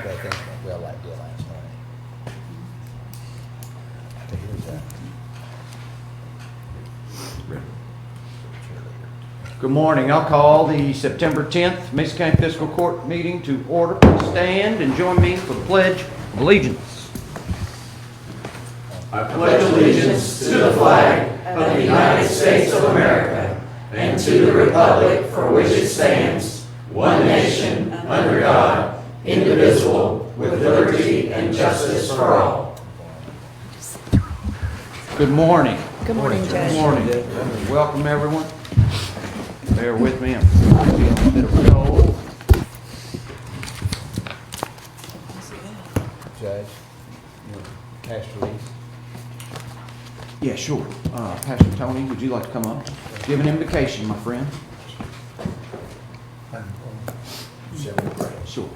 great things went well like did last night. To hear that. Good morning. I'll call the September 10th Mason County Fiscal Court meeting to order. Please stand and join me for the Pledge of Allegiance. I pledge allegiance to the flag of the United States of America and to the republic for which it stands, one nation, under God, indivisible, with liberty and justice for all. Good morning. Good morning, Judge. Good morning. Welcome, everyone. Bear with me. I'm feeling a bit of a cold. Judge, cash release. Yeah, sure. Pastor Tony, would you like to come up? Give an invocation, my friend. Sure.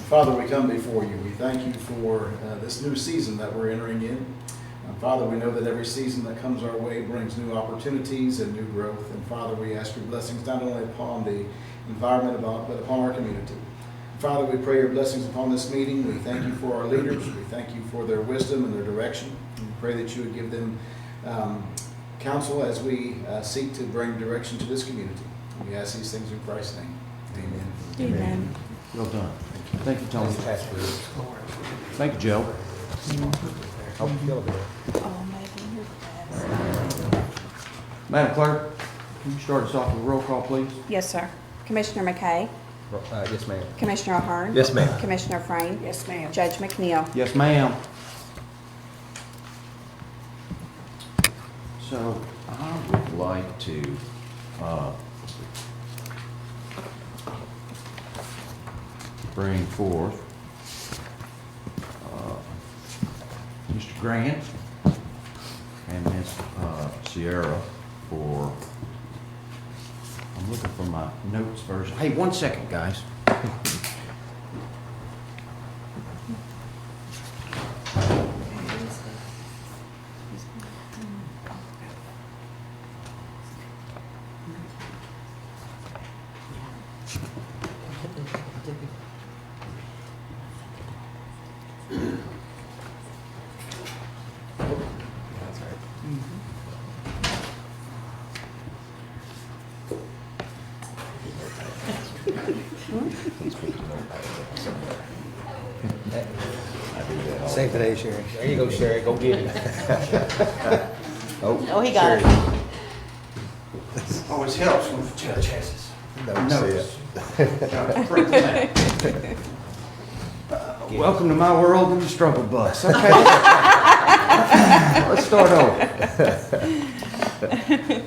Father, we come before you. We thank you for this new season that we're entering in. Father, we know that every season that comes our way brings new opportunities and new growth. And Father, we ask your blessings not only upon the environment, but upon our community. Father, we pray your blessings upon this meeting. We thank you for our leaders. We thank you for their wisdom and their direction. We pray that you would give them counsel as we seek to bring direction to this community. We ask these things in Christ's name. Amen. Amen. Well done. Thank you, Tony. Cash release. Thank you, Joe. Hope you feel better. Oh, Megan, you're the best. Madam Clerk, can you start us off with a roll call, please? Yes, sir. Commissioner McKay, Yes, ma'am. Commissioner Ahern. Yes, ma'am. Commissioner Frame. Yes, ma'am. Judge McNeil. Yes, ma'am. So I would like to bring forth Mr. Grant and Ms. Sierra for, I'm looking for my notes version. Hey, 1 second, guys. Save today, Sherry. There you go, Sherry. Go get it. Oh, he got it. Always helps when the judge has his Notes. Welcome to my world in the struggle bus. Okay. Let's start over.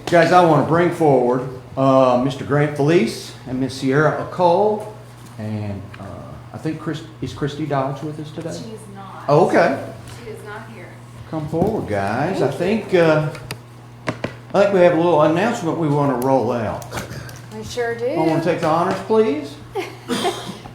Guys, I want to bring forward Mr. Grant Felice and Miss Sierra Cole. And I think is Christy Dodge with us today? She is not. Oh, okay. She is not here. Come forward, guys. I think we have a little announcement we want to roll out. I sure do. I want to take the honors, please.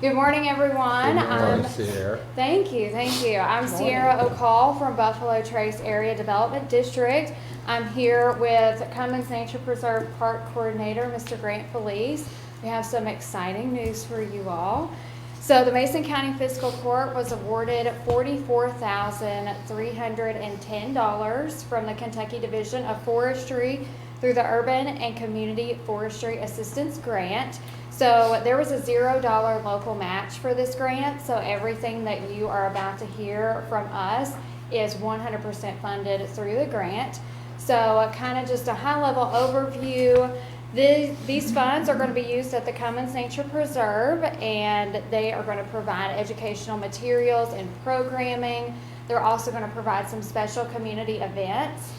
Good morning, everyone. Good morning, Sierra. Thank you. I'm Sierra O'Call from Buffalo Trace Area Development District. I'm here with Cummins Nature Preserve Park Coordinator, Mr. Grant Felice. We have some exciting news for you all. So the Mason County Fiscal Court was awarded $44,310 from the Kentucky Division of Forestry through the Urban and Community Forestry Assistance Grant. So there was a $0 local match for this grant. So everything that you are about to hear from us is 100% funded through the grant. So kind of just a high-level overview. These funds are going to be used at the Cummins Nature Preserve, and they are going to provide educational materials and programming. They're also going to provide some special community events,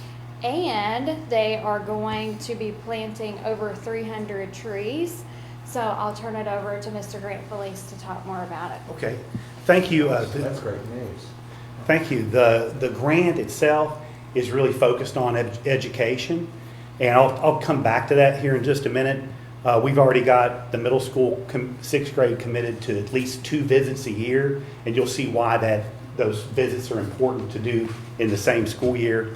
and they are going to be planting over 300 trees. So I'll turn it over to Mr. Grant Felice to talk more about it. Okay, thank you. That's great news. Thank you. The grant itself is really focused on education, and I'll come back to that here in just a minute. We've already got the middle school 6th grade committed to at least 2 visits a year, and you'll see why those visits are important to do in the same school year.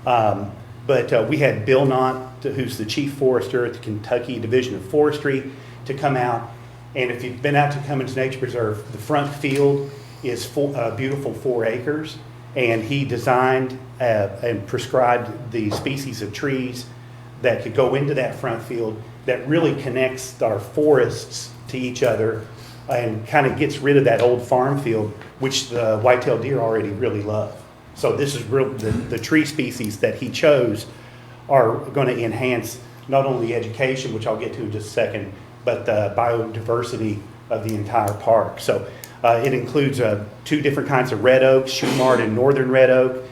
But we had Bill Knott, who's the chief forester at the Kentucky Division of Forestry, to come out And if you've been out to Cummins Nature Preserve, the front field is beautiful 4 acres. And he designed and prescribed the species of trees that could go into that front field that really connects our forests to each other and kind of gets rid of that old farm field, which the white-tailed deer already really love. So this is real, the tree species that he chose are going to enhance not only education, which I'll get to in just a second, but the biodiversity of the entire park. So it includes 2 different kinds of red oaks, Shumard and northern red oak,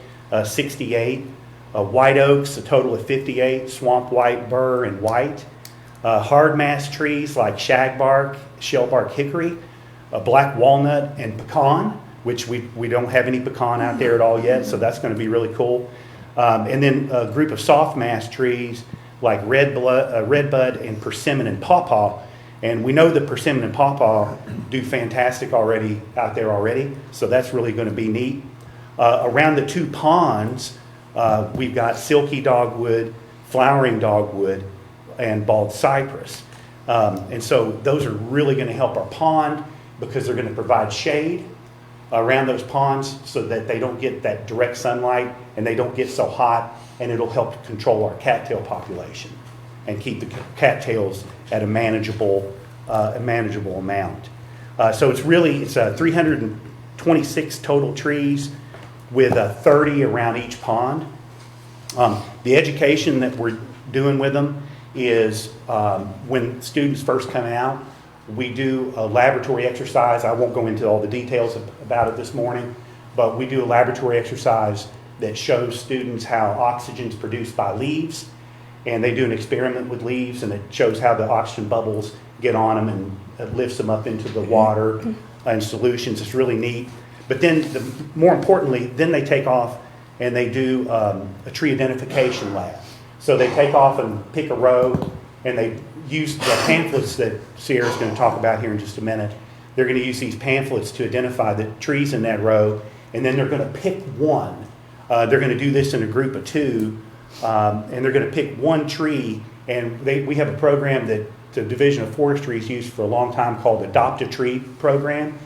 68, white oaks, a total of 58, swamp white, burr, and white, hard mass trees like shagbark, shellbark hickory, black walnut, and pecan, which we don't have any pecan out there at all yet, so that's going to be really cool. And then a group of soft mass trees like redbud and persimmon and pawpaw. And we know that persimmon and pawpaw do fantastic already out there already, so that's really going to be neat. Around the 2 ponds, we've got silky dogwood, flowering dogwood, and bald cypress. And so those are really going to help our pond because they're going to provide shade around those ponds so that they don't get that direct sunlight and they don't get so hot, and it'll help control our cattail population and keep the cattails at a manageable amount. So it's 326 total trees with 30 around each pond. The education that we're doing with them is when students first come out, we do a laboratory exercise. I won't go into all the details about it this morning, but we do a laboratory exercise that shows students how oxygen is produced by leaves. And they do an experiment with leaves, and it shows how the oxygen bubbles get on them, and it lifts them up into the water and solutions. It's really neat. But then, more importantly, then they take off and they do a tree identification lab. So they take off and pick a row, and they use the pamphlets that Sierra's going to talk about here in just a minute. They're going to use these pamphlets to identify the trees in that row, and then they're going to pick one. They're going to do this in a group of 2. And they're going to pick one tree, and we have a program that the Division of Forestry has used for a long time called Adopt a Tree program,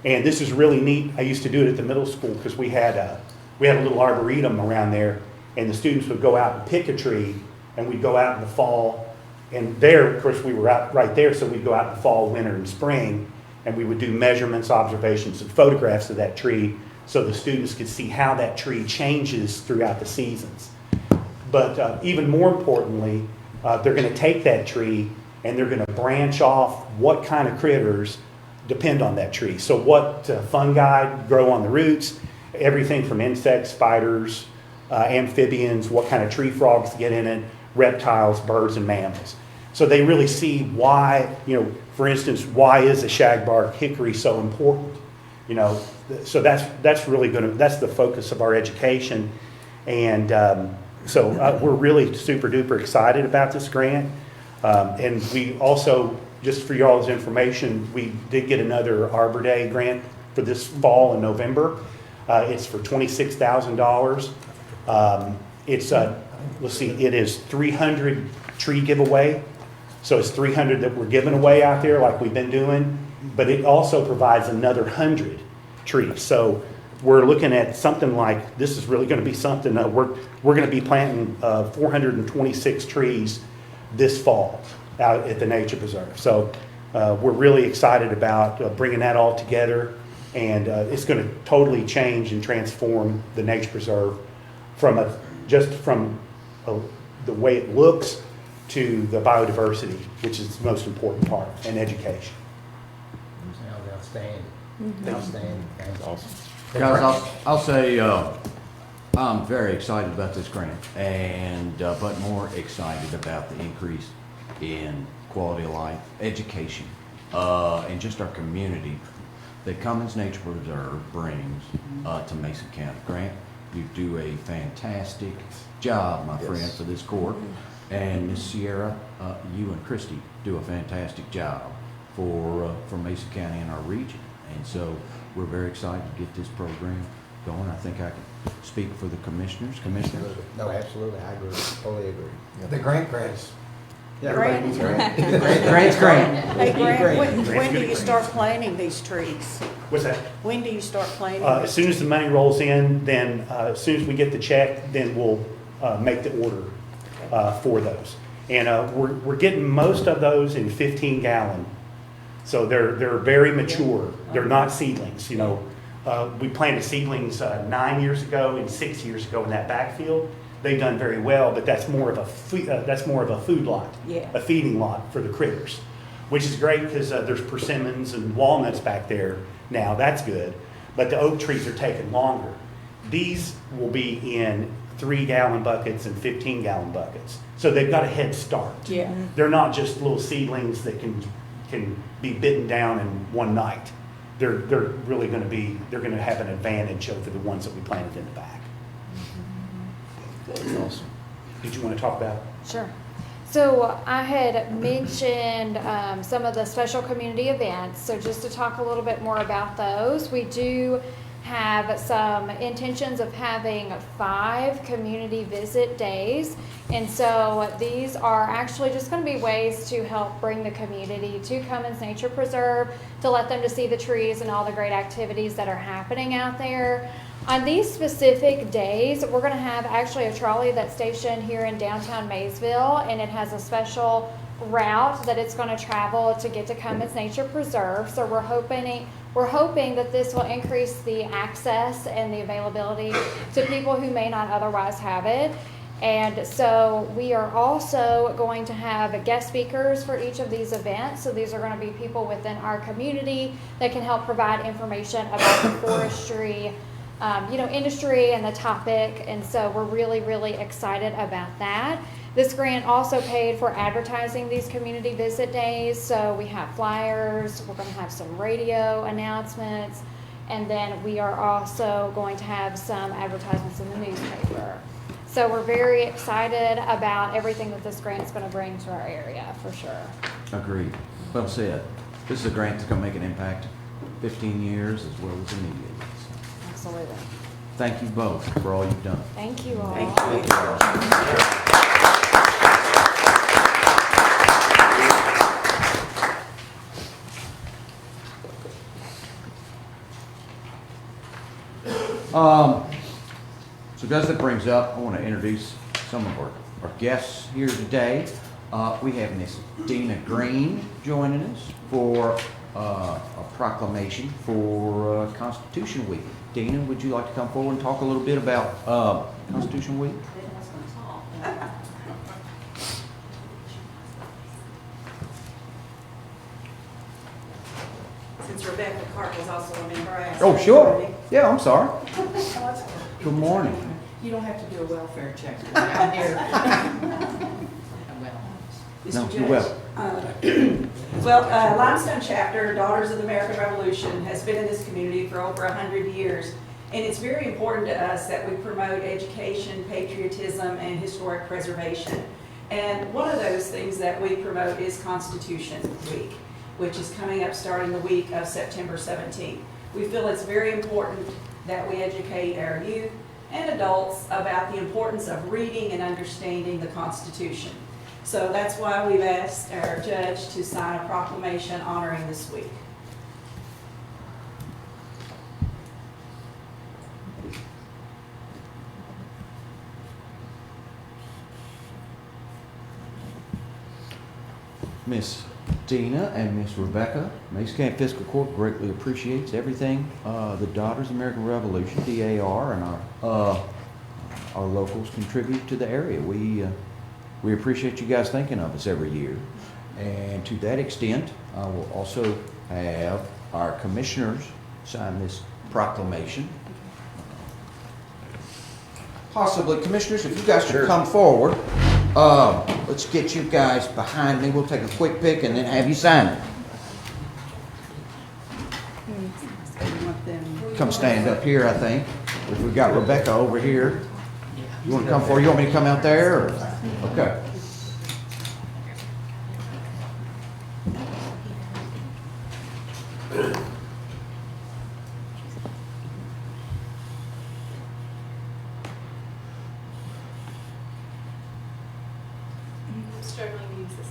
and this is really neat. I used to do it at the middle school because we had a little arboretum around there, and the students would go out and pick a tree, and we'd go out in the fall, and there, of course, we were out right there, so we'd go out in the fall, winter, and spring, and we would do measurements, observations, and photographs of that tree so the students could see how that tree changes throughout the seasons. But even more importantly, they're going to take that tree and they're going to branch off what kind of critters depend on that tree. So what fungi grow on the roots, everything from insects, spiders, amphibians, what kind of tree frogs get in it, reptiles, birds, and mammals. So they really see why, for instance, why is a shagbark hickory so important? So that's really that's the focus of our education. And so we're really super duper excited about this grant. And we also, just for y'all's information, we did get another Arbor Day grant for this fall in November. It's for $26,000. It is 300 tree giveaway. So it's 300 that we're giving away out there like we've been doing, but it also provides another 100 trees. So we're looking at something like, this is really going to be something, we're going to be planting 426 trees this fall out at the Nature Preserve. So we're really excited about bringing that all together, and it's going to totally change and transform the Nature Preserve from the way it looks to the biodiversity, which is the most important part, and education. Sounds outstanding. Outstanding. That's awesome. Guys, I'll say I'm very excited about this grant, and but more excited about the increase in quality of life, education, and just our community that Cummins Nature Preserve brings to Mason County. Grant, you do a fantastic job, my friend, for this court, and Miss Sierra, you and Christy do a fantastic job for Mason County and our region, and so we're very excited to get this program going. I think I can speak for the commissioners. No, absolutely, I agree, totally agree. The grants Yeah, Grant. Grant's Grant. Hey, Grant, Grant's when do good you at start planting these trees? What's that? When do you start planting? As soon as the money rolls in, then as soon as we get the check, then we'll make the order for those. And we're getting most of those in 15-gallon. So they're very mature. They're not seedlings, you know. We planted seedlings 9 years ago and 6 years ago in that backfield. They've done very well, but that's more of a food lot, Yeah. a feeding lot for the critters, which is great because there's persimmons and walnuts back there now. That's good, but the oak trees are taking longer. These will be in 3-gallon buckets and 15-gallon buckets, so they've got a head start. Yeah. They're not just little seedlings that can be bitten down in one night. They're really going to be, they're going to have an advantage over the ones that we planted in the back. Awesome. Did you want to talk about? Sure. So I had mentioned some of the special community events. So just to talk a little bit more about those, we do have some intentions of having 5 community visit days. And so these are actually just going to be ways to help bring the community to Cummins Nature Preserve, to let them to see the trees and all the great activities that are happening out there. On these specific days, we're going to have actually a trolley that's stationed here in downtown Maysville, and it has a special route that it's going to travel to get to Cummins Nature Preserve. So we're hoping that this will increase the access and the availability to people who may not otherwise have it. And so we are also going to have guest speakers for each of these events. So these are going to be people within our community that can help provide information about the forestry industry and the topic. And so we're really, really excited about that. This grant also paid for advertising these community visit days. So we have flyers, we're going to have some radio announcements, and then we are also going to have some advertisements in the newspaper. So we're very excited about everything that this grant is going to bring to our area, for sure. Agreed. Well said. This is a grant that's going to make an impact 15 years as well as immediately. Absolutely. Thank you both for all you've done. Thank you all. Thank you. So guys, that brings up, I want to introduce some of our guests here today. We have Miss Dina Green joining us for a proclamation for Constitution Week. Dina, would you like to come forward and talk a little bit about Constitution Week? Since Rebecca Clark is also a member, I asked Oh, her sure. to- Yeah, I'm sorry. Good morning. You don't have to do a welfare check around here. No, Mr. you're Judge. Well, Limestone Chapter, Daughters of the American Revolution, has been in this community for over 100 years. And it's very important to us that we promote education, patriotism, and historic preservation. And one of those things that we promote is Constitution Week, which is coming up starting the week of September 17th. We feel it's very important that we educate our youth and adults about the importance of reading and understanding the Constitution. So that's why we've asked our judge to sign a proclamation honoring this week. Miss Dina and Miss Rebecca, Mason County Fiscal Court greatly appreciates everything the Daughters of the American Revolution, DAR, and our locals contribute to the area. We appreciate you guys thinking of us every year. And to that extent, I will also have our commissioners sign this proclamation. Possibly, commissioners, if you guys should come forward. Let's get you guys behind me. We'll take a quick pic and then have you sign it. Come stand up here, I think. If we got Rebecca over here. You want to come forward? You want me to come out there? Or? Okay. I'm struggling to use this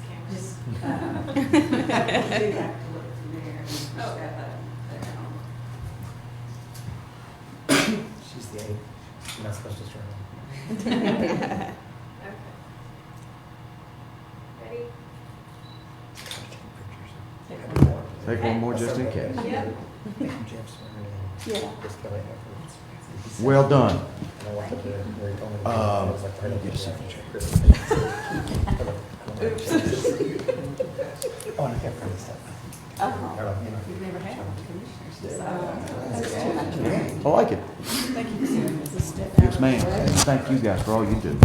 She's the eighth. You're not supposed to turn on. Okay. Ready? Take one more just in case. Yep. Yeah. Well done. And I walked up there where he told me. Um, I was like, I don't get a know. signature. Oh, and I kept printing stuff. Uh-huh. Or like, you know. You've never had commissioners. That's too much. I like it. Thank you for seeing this. This is step Yes, ma'am. And thank you guys for all you do.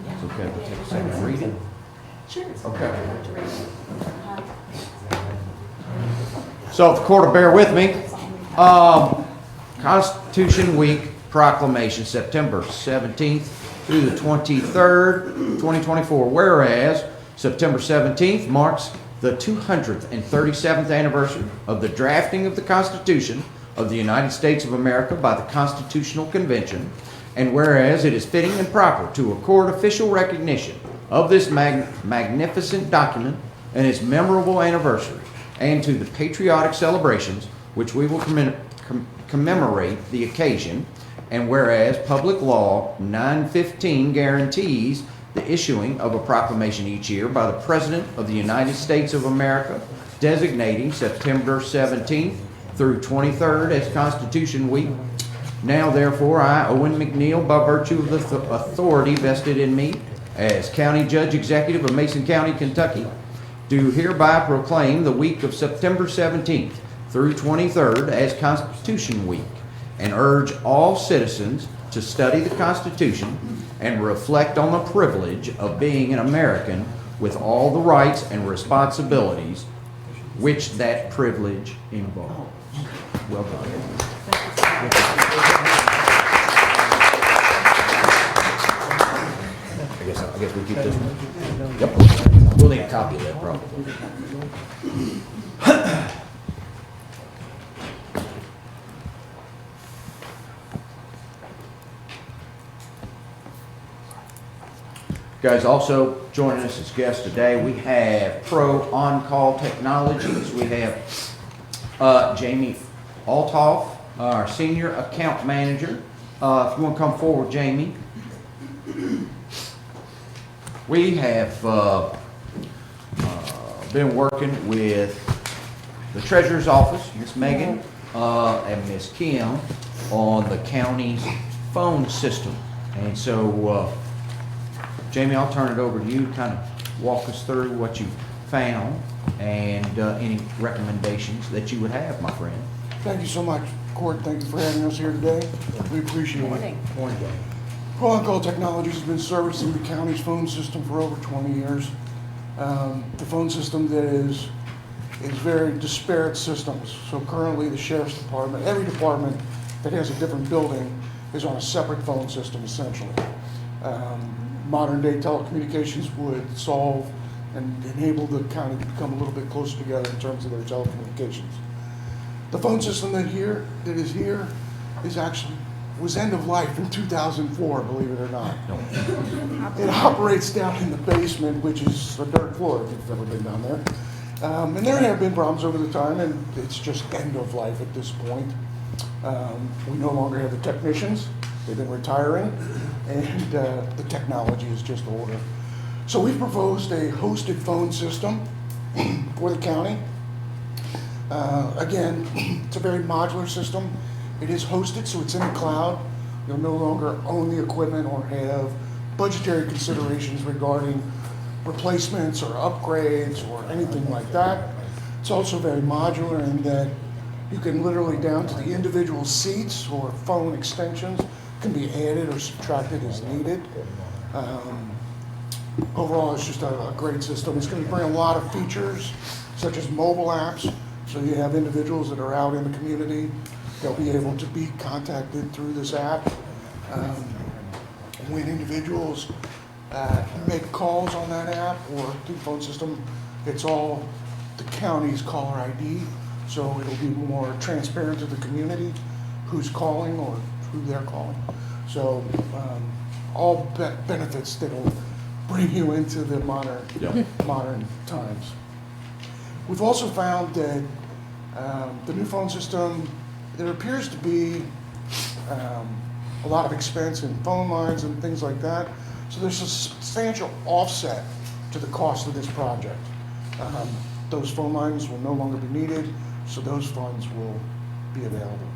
It's okay to take a second and read it. Sure. Okay. So if the court will bear with me, Constitution Week proclamation, September 17th through the 23rd, 2024. Whereas September 17th marks the 237th anniversary of the drafting of the Constitution of the United States of America by the Constitutional Convention, and whereas it is fitting and proper to accord official recognition of this magnificent document and its memorable anniversary, and to the patriotic celebrations which we will commemorate the occasion, and whereas Public Law 915 guarantees the issuing of a proclamation each year by the President of the United States of America, designating September 17th through 23rd as Constitution Week. Now, therefore, I, Owen McNeil, by virtue of the authority vested in me as County Judge Executive of Mason County, Kentucky, do hereby proclaim the week of September 17th through 23rd as Constitution Week, and urge all citizens to study the Constitution and reflect on the privilege of being an American with all the rights and responsibilities which that privilege involves. Well done. I guess we keep this one. Yep. We'll need a copy of that probably. Guys, also joining us as guests today, we have Pro On-Call Technologies. We have Jamie Althoff, our Senior Account Manager. If you want to come forward, Jamie. We have been working with the Treasurer's Office, Miss Megan, and Miss Kim on the county's phone system. And so, Jamie, I'll turn it over to you to kind of walk us through what you found and any recommendations that you would have, my friend. Thank you so much, Court. Thank you for having us here today. We appreciate it. Morning, Jamie. Pro On-Call Technologies has been servicing the county's phone system for over 20 years. The phone system that is very disparate systems. So currently the Sheriff's Department, every department that has a different building is on a separate phone system essentially. Modern day telecommunications would solve and enable the county to become a little bit closer together in terms of their telecommunications. The phone system that is here was end of life in 2004, believe it or not. It operates down in the basement, which is a dirt floor if you've ever been down there. And there have been problems over the time, and it's just end of life at this point. We no longer have the technicians. They've been retiring, and the technology is just older. So we've proposed a hosted phone system for the county. Again, it's a very modular system. It is hosted, so it's in the cloud. You'll no longer own the equipment or have budgetary considerations regarding replacements or upgrades or anything like that. It's also very modular in that you can literally down to the individual seats or phone extensions can be added or subtracted as needed. Overall, it's just a great system. It's going to bring a lot of features such as mobile apps. So you have individuals that are out in the community, they'll be able to be contacted through this app. When individuals make calls on that app or through the phone system, it's all the county's caller ID, so it'll be more transparent to the community who's calling or who they're calling. So all benefits that'll bring you into the modern times. We've also found that the new phone system, there appears to be a lot of expense in phone lines and things like that. So there's a substantial offset to the cost of this project. Those phone lines will no longer be needed, so those funds will be available.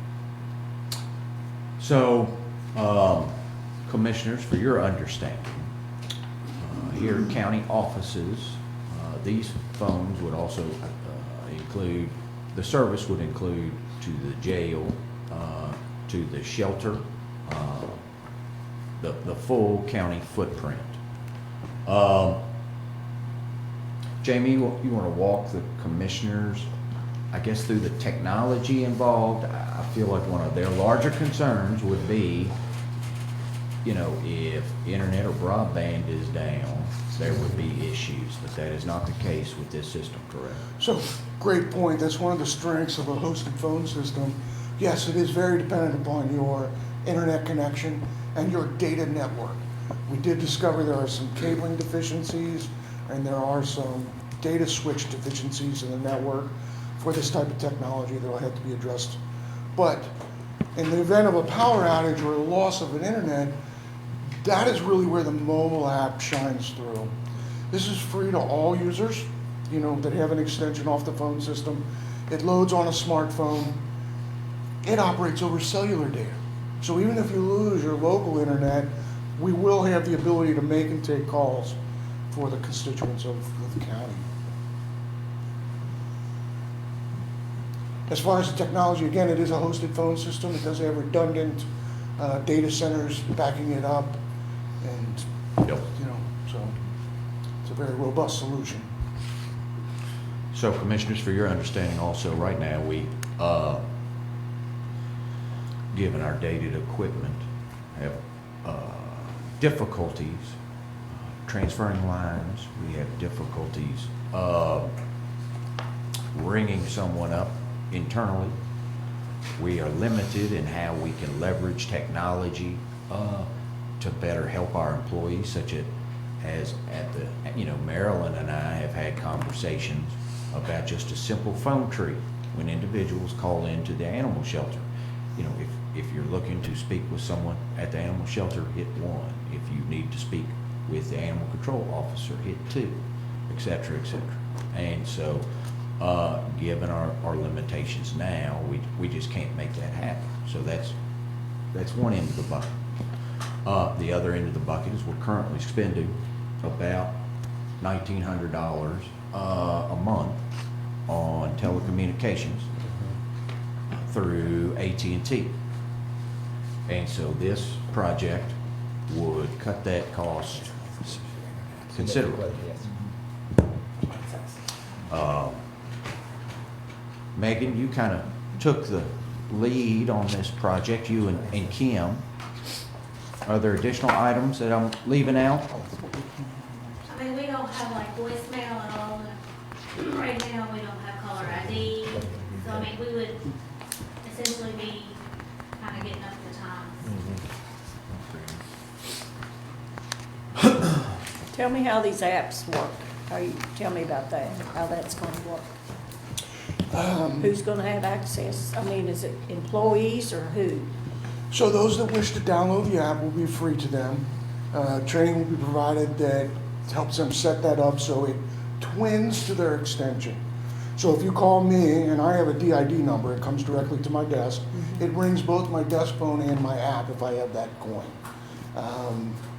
So, commissioners, for your understanding, here at county offices, these phones would also include, the service would include to the jail, to the shelter, the full county footprint. Jamie, you want to walk the commissioners, I guess, through the technology involved? I feel like one of their larger concerns would be, you know, if internet or broadband is down, there would be issues, but that is not the case with this system, correct? So, great point. That's one of the strengths of a hosted phone system. Yes, it is very dependent upon your internet connection and your data network. We did discover there are some cabling deficiencies and there are some data switch deficiencies in the network for this type of technology that will have to be addressed. But in the event of a power outage or a loss of an internet, that is really where the mobile app shines through. This is free to all users, you know, that have an extension off the phone system. It loads on a smartphone. It operates over cellular data. So even if you lose your local internet, we will have the ability to make and take calls for the constituents of the county. As far as the technology, again, it is a hosted phone system. It does have redundant data centers backing it up, and Yep. you know, so it's a very robust solution. So commissioners, for your understanding also, right now, we, given our dated equipment, have difficulties transferring lines. We have difficulties ringing someone up internally. We are limited in how we can leverage technology to better help our employees, such as at the, you know, Marilyn and I have had conversations about just a simple phone tree when individuals call into the animal shelter. You know, if you're looking to speak with someone at the animal shelter, hit 1. If you need to speak with the animal control officer, hit 2, et cetera, et cetera. And so, given our limitations now, we just can't make that happen. So that's one end of the bucket. The other end of the bucket is we're currently spending about $1,900 a month on telecommunications through AT&T. And so this project would cut that cost considerably. Megan, you kind of took the lead on this project, you and Kim. Are there additional items that I'm leaving out? I mean, we don't have like voicemail at all. Right now, we don't have caller ID. So, I mean, we would essentially be kind of getting up the times. Tell me how these apps work. Tell me about that, how that's going to work. Who's going to have access? I mean, is it employees or who? So those that wish to download the app will be free to them. Training will be provided that helps them set that up so it twins to their extension. So if you call me and I have a DID number, it comes directly to my desk. Mm-hmm. It rings both my desk phone and my app if I have that coin.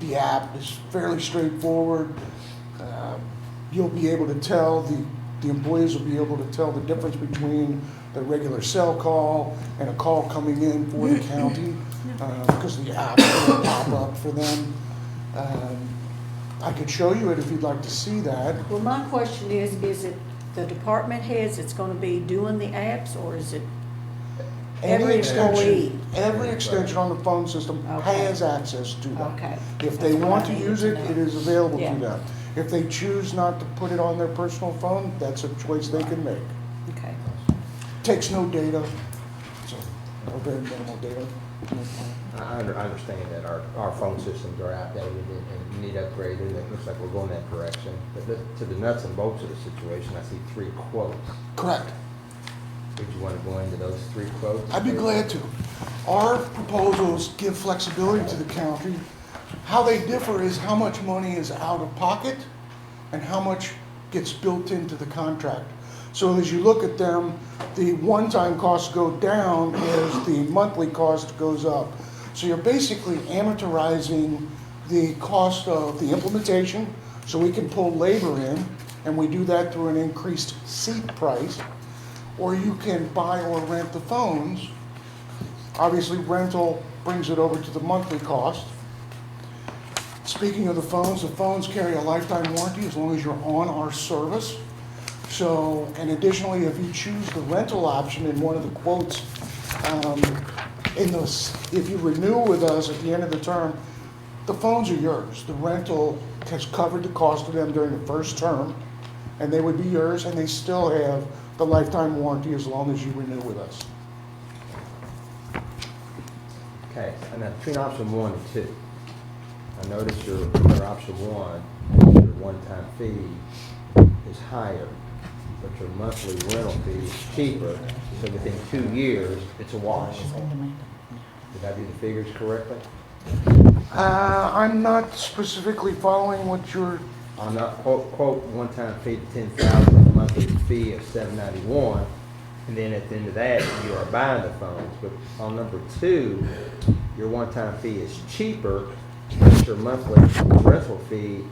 The app is fairly straightforward. You'll be able to tell, the employees will be able to tell the difference between the regular cell call and a call coming in for the county because the app will pop up for them. I could show you it if you'd like to see that. Well, my question is the department heads that's gonna be doing the apps, or is it Any every extension, employee? every extension on the phone system Okay. has access to that. Okay. If they That's what want I to needed use to it, know. it is available Yeah. to them. If they choose not to put it on their personal phone, that's a choice they can make. Okay. Takes no data, so, or very minimal data. I understand that our phone systems are outdated and need upgraded, and it looks like we're going that direction. But to the nuts and bolts of the situation, I see 3 quotes. Correct. Would you want to go into those 3 quotes? I'd be glad to. Our proposals give flexibility to the county. How they differ is how much money is out of pocket and how much gets built into the contract. So as you look at them, the one-time costs go down as the monthly cost goes up. So you're basically amortizing the cost of the implementation, so we can pull labor in, and we do that through an increased seat price. Or you can buy or rent the phones. Obviously, rental brings it over to the monthly cost. Speaking of the phones carry a lifetime warranty as long as you're on our service. So, and additionally, if you choose the rental option in one of the quotes, if you renew with us at the end of the term, the phones are yours. The rental has covered the cost of them during the first term, and they would be yours, and they still have the lifetime warranty as long as you renew with us. Okay, and now between option 1 and 2, I noticed your option 1, your one-time fee is higher, but your monthly rental fee is cheaper, so within 2 years, it's a wash. Did I do the figures correctly? I'm not specifically following what you're, On the quote one-time fee to 10,000, monthly fee of $791, and then at the end of that, you are buying the phones. But on number 2, your one-time fee is cheaper, but your monthly rental fee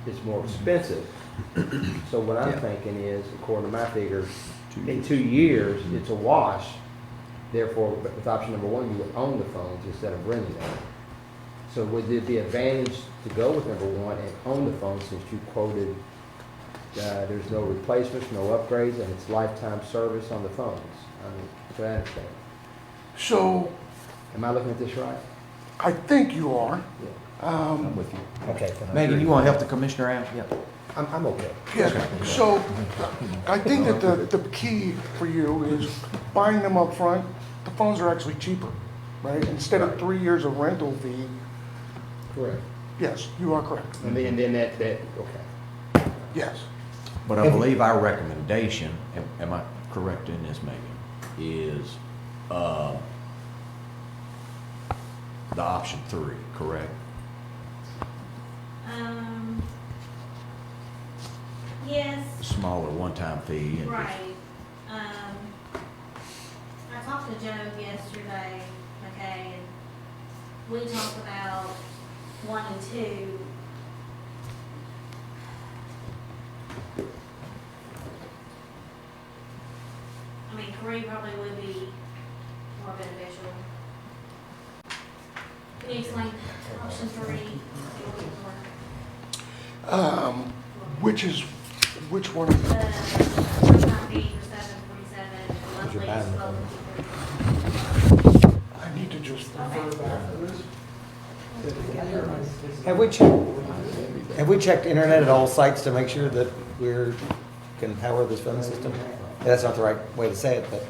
is more expensive. So what I'm thinking is, according to my figures, in 2 years, it's a wash. Therefore, with option number 1, you would own the phones instead of renting them. So would there be advantage to go with number 1 and own the phone, since you quoted there's no replacements, no upgrades, and it's lifetime service on the phones? I mean, that's what I understand. so Am I looking at this right? I think you are. I'm with you. Okay. Megan, you want to help the commissioner out? Yep. I'm okay. Yeah, so I think that the key for you is buying them up front. The phones are actually cheaper, right? Instead of 3 years of rental fee, Correct. yes, you are correct. And then that, okay. Yes. But I believe our recommendation, am I correct in this, Megan, is the option 3, correct? Yes, Smaller one-time fee. And right. I talked to Joe yesterday, okay, and we talked about 1 and 2. I mean, 3 probably would be more beneficial. Can you explain option 3? Which one? The one-time fee for $747, monthly is $1253. I need to just refer back to this. Have we checked internet at all sites to make sure that we're, can power this phone system? That's not the right way to say it, but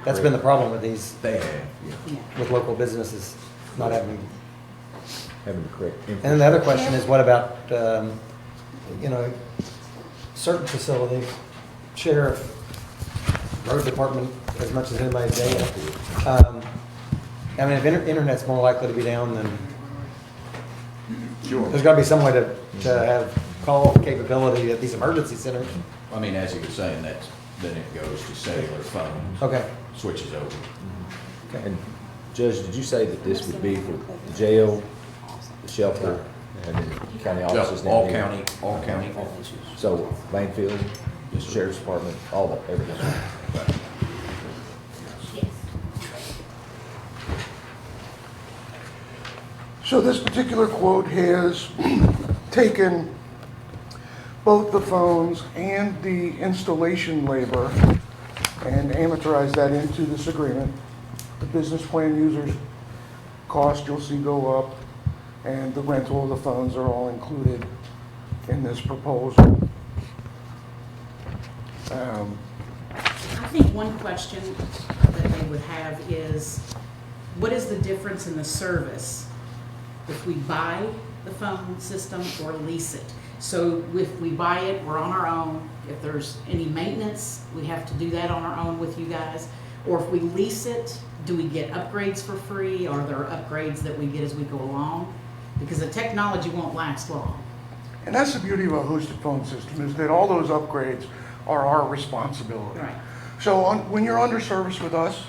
that's been the problem with these, They have, yeah. with local businesses not having. Having the correct And then the other question is, what about, certain facilities, sheriff, road department, as much as anybody's data. I mean, if internet's more likely to be down, then Sure. there's got to be some way to have call capability at these emergency centers. I mean, as you were saying, then it goes to cellular phones. Okay. Switches over. And Judge, did you say that this would be for the jail, the shelter, and then county offices? All county offices. So landfill, sheriff's department, all that, everything. Yes. So this particular quote has taken both the phones and the installation labor and amortize that into this agreement. The business plan users cost you'll see go up, and the rental of the phones are all included in this proposal. I think one question that they would have is, what is the difference in the service if we buy the phone system or lease it? So if we buy it, we're on our own. If there's any maintenance, we have to do that on our own with you guys. Or if we lease it, do we get upgrades for free? Are there upgrades that we get as we go along? Because the technology won't last long. And that's the beauty of a hosted phone system, is that all those upgrades are our responsibility. Right. So when you're under service with us,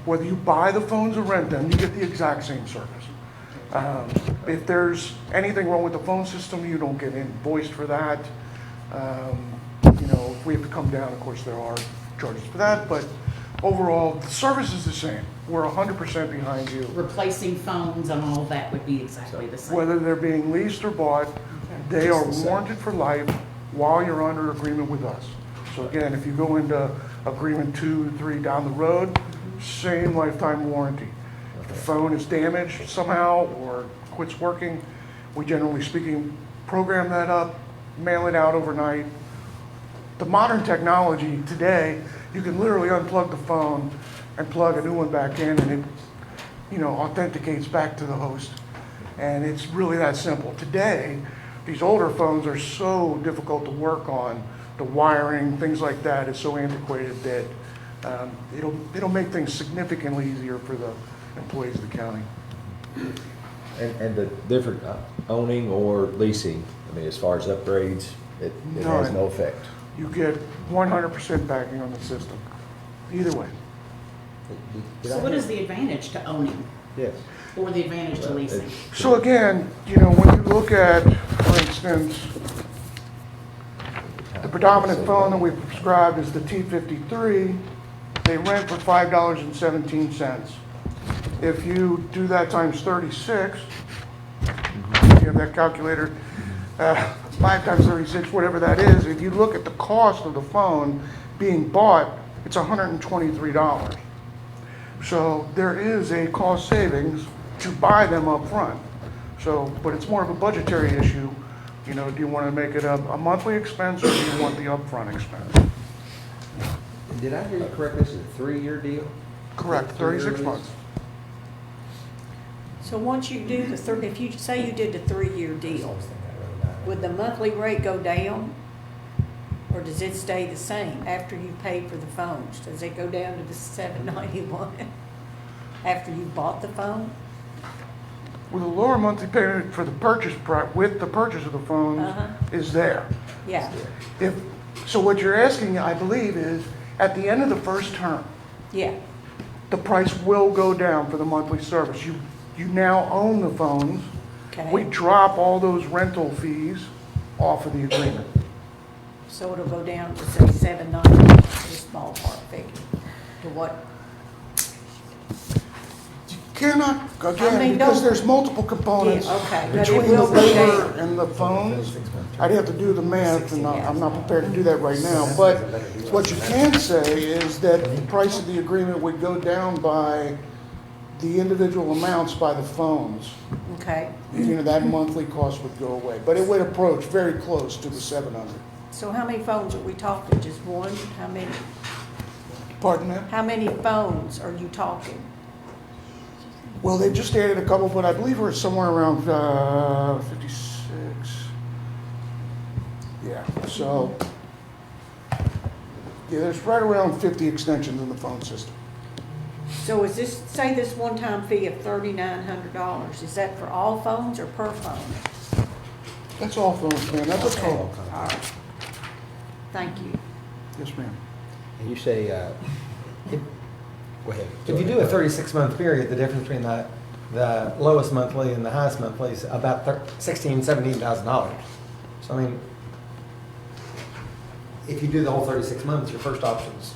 whether you buy the phones or rent them, you get the exact same service. If there's anything wrong with the phone system, you don't get invoiced for that. If we have to come down, of course, there are charges for that, but overall, the service is the same. We're 100% behind you. Replacing phones and all of that would be exactly the same. Whether they're being leased or bought, they are warranted for life while you're under agreement with us. So again, if you go into agreement 2, 3 down the road, same lifetime warranty. If the phone is damaged somehow or quits working, we generally speaking program that up, mail it out overnight. The modern technology today, you can literally unplug the phone and plug a new one back in, and it, authenticates back to the host. And it's really that simple. Today, these older phones are so difficult to work on. The wiring, things like that is so antiquated that it'll make things significantly easier for the employees of the county. And the different owning or leasing, I mean, as far as upgrades, it has no effect. You get 100% backing on the system, either way. So what is the advantage to owning Yes. or the advantage to leasing? So again, when you look at, for instance, the predominant phone that we prescribe is the T53. They rent for $5.17. If you do that times 36, you have that calculator, 5 times 36, whatever that is, if you look at the cost of the phone being bought, it's $123. So there is a cost savings to buy them up front. So, but it's more of a budgetary issue. Do you want to make it a monthly expense, or do you want the upfront expense? Did I hear you correctly? This is a 3-year deal? Correct, 36 months. So once you do if you say you did the 3-year deal, would the monthly rate go down? Or does it stay the same after you paid for the phones? Does it go down to the $791 after you bought the phone? With a lower monthly payment for the purchase with the purchase of the phones is there. Yeah, So what you're asking, I believe, is at the end of the first term, yeah. the price will go down for the monthly service. You now own the phones. Okay. We drop all those rental fees off of the agreement. So it'll go down to say $790, just ballpark figure, to what? Cannot, again, I mean, because don't- there's multiple components Yeah, okay, but it between the will go labor down. and the phones. I'd have to do the math, and I'm not prepared to do that right now. But what you can say is that the price of the agreement would go down by the individual amounts by the phones. Okay, That monthly cost would go away, but it would approach very close to the 700. so how many phones are we talking? Just one? How many? Pardon that? How many phones are you talking? Well, they just added a couple, but I believe we're somewhere around 56. Yeah, so, there's right around 50 extensions in the phone system. So is this, say this one-time fee of $3,900, is that for all phones or per phone? That's all phones, ma'am, that's a Okay, total. all right. Thank you. Yes, ma'am. And you say, go ahead. If you do a 36-month period, the difference between the lowest monthly and the highest monthly is about $16,000, $17,000. So I mean, if you do the whole 36 months, your first option's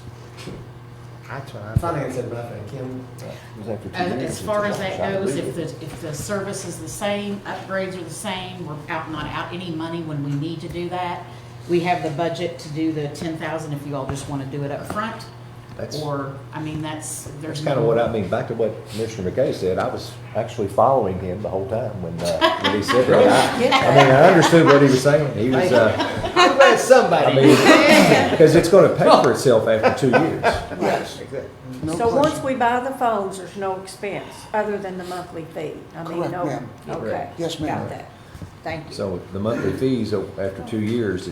That's what I. Finance said nothing, Kim. It was after 2 years. As far as that Shall we goes, read if it? the service is the same, upgrades are the same, we're not out any money when we need to do that. We have the budget to do the 10,000 if you all just want to do it up front. That's- Or, I mean, there's. That's kind of what I mean, back to what Commissioner McKay said, I was actually following him the whole time when he said that. I mean, I understood what he was saying. He was, I'm glad I somebody. mean, because it's gonna pay for itself after 2 years. Yes, exactly. No So question. once we buy the phones, there's no expense other than the monthly fee? I mean, Correct, no. ma'am. Okay. Yes, ma'am. Got that. Thank you. So the monthly fees after 2 years,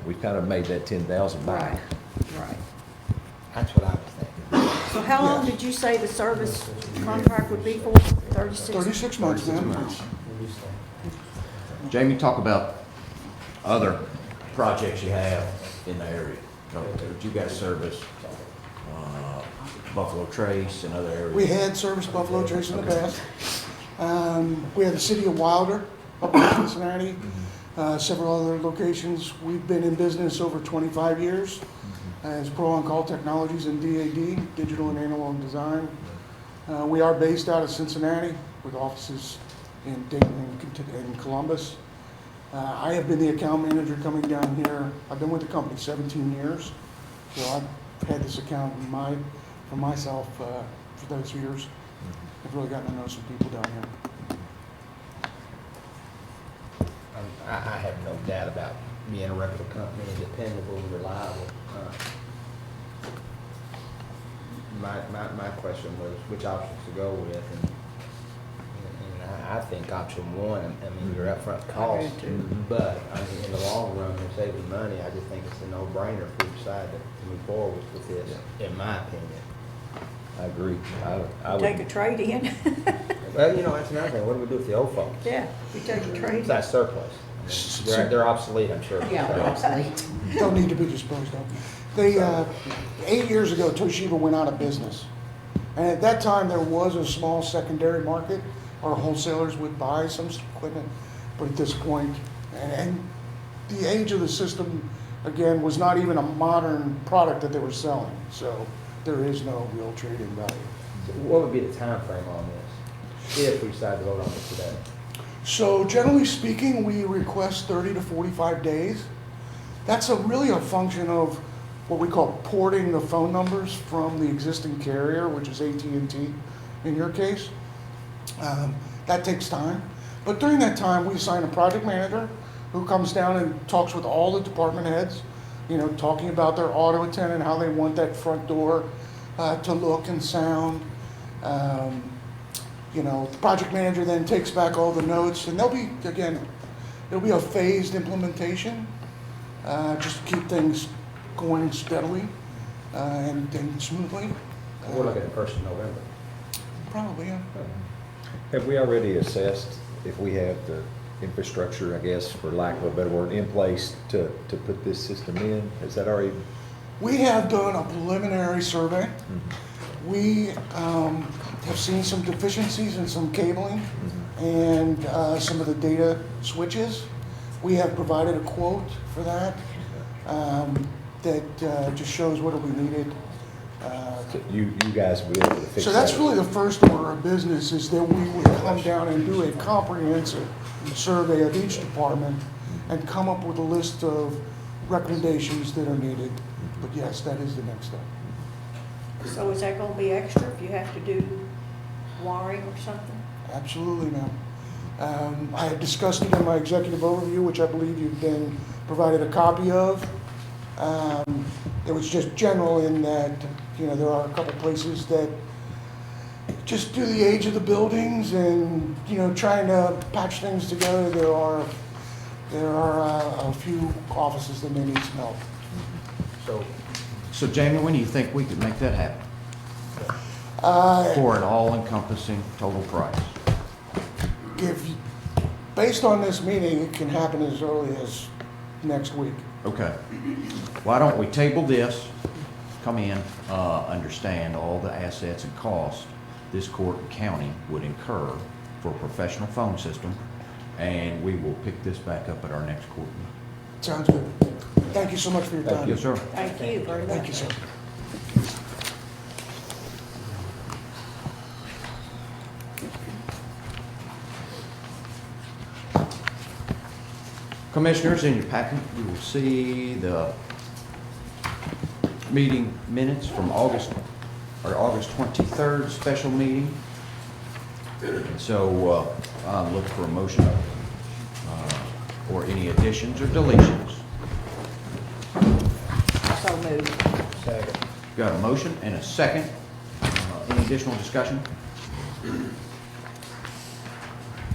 we've kind of made that 10,000 Right, back. right. That's what I was thinking. So how long did you say the service contract would be for? 36? 36 months, ma'am. Jamie, talk about other projects you have in the area. That you guys service, Buffalo Trace and other areas. We had serviced Buffalo Trace in the past. We had the city of Wilder up in Cincinnati, several other locations. We've been in business over 25 years as Pro On Call Technologies and DAD, Digital and Analog Design. We are based out of Cincinnati with offices in Dayton and Columbus. I have been the account manager coming down here. I've been with the company 17 years, so I've had this account for myself for those years. I've really gotten to know some people down here. I have no doubt about being a reputable company, dependable, reliable. My question was which options to go with, and I think option one, I mean, your upfront cost, but I mean, in the long run, you're saving money. I just think it's a no-brainer for each side to move forward with this, in my opinion. I agree. I Take a would, trade-in? Well, you know, that's another thing. What do we do with the old phones? Yeah, we take a It's trade-in. not surplus. I mean, they're obsolete, I'm sure. Yeah, they're obsolete. Don't need to be disposed of. They, 8 years ago, Toshiba went out of business. And at that time, there was a small secondary market, or wholesalers would buy some equipment. But at this point, and the age of the system, again, was not even a modern product that they were selling. So there is no real trade-in value. So what would be the time frame on this, if we decide to vote on it today? So generally speaking, we request 30 to 45 days. That's really a function of what we call porting the phone numbers from the existing carrier, which is AT&T in your case. That takes time. But during that time, we assign a project manager who comes down and talks with all the department heads, you know, talking about their auto attendant, how they want that front door to look and sound. You know, the project manager then takes back all the notes, and there'll be a phased implementation, just to keep things going steadily and smoothly. We're looking at 1st of November. Probably, yeah. have we already assessed if we have the infrastructure, I guess, for lack of a better word, in place to put this system in? Is that already? We have done a preliminary survey. We have seen some deficiencies in some cabling and some of the data switches. We have provided a quote for that that just shows what will be needed. You guys will be able to fix that? So that's really the first order of business, is that we would come down and do a comprehensive survey of each department and come up with a list of recommendations that are needed. But yes, that is the next step. So is that gonna be extra if you have to do wiring or something? Absolutely, ma'am. I had discussed it in my executive overview, which I believe you've been provided a copy of. It was just general in that, you know, there are a couple places that just due to the age of the buildings and, you know, trying to patch things together, there are a few offices that may need some help. So Jamie, when do you think we could make that happen? For an all-encompassing total price? Based on this meeting, it can happen as early as next week. Okay. Why don't we table this, come in, understand all the assets and costs this court and county would incur for a professional phone system, and we will pick this back up at our next court meeting. Sounds good. Thank you so much for your time. Yes, sir. Thank you very much. Thank you, sir. Commissioners, in your packet, you will see the meeting minutes from August 23rd special meeting. So I'm looking for a motion or any additions or deletions. So moved. Second. Got a motion and a second. Any additional discussion?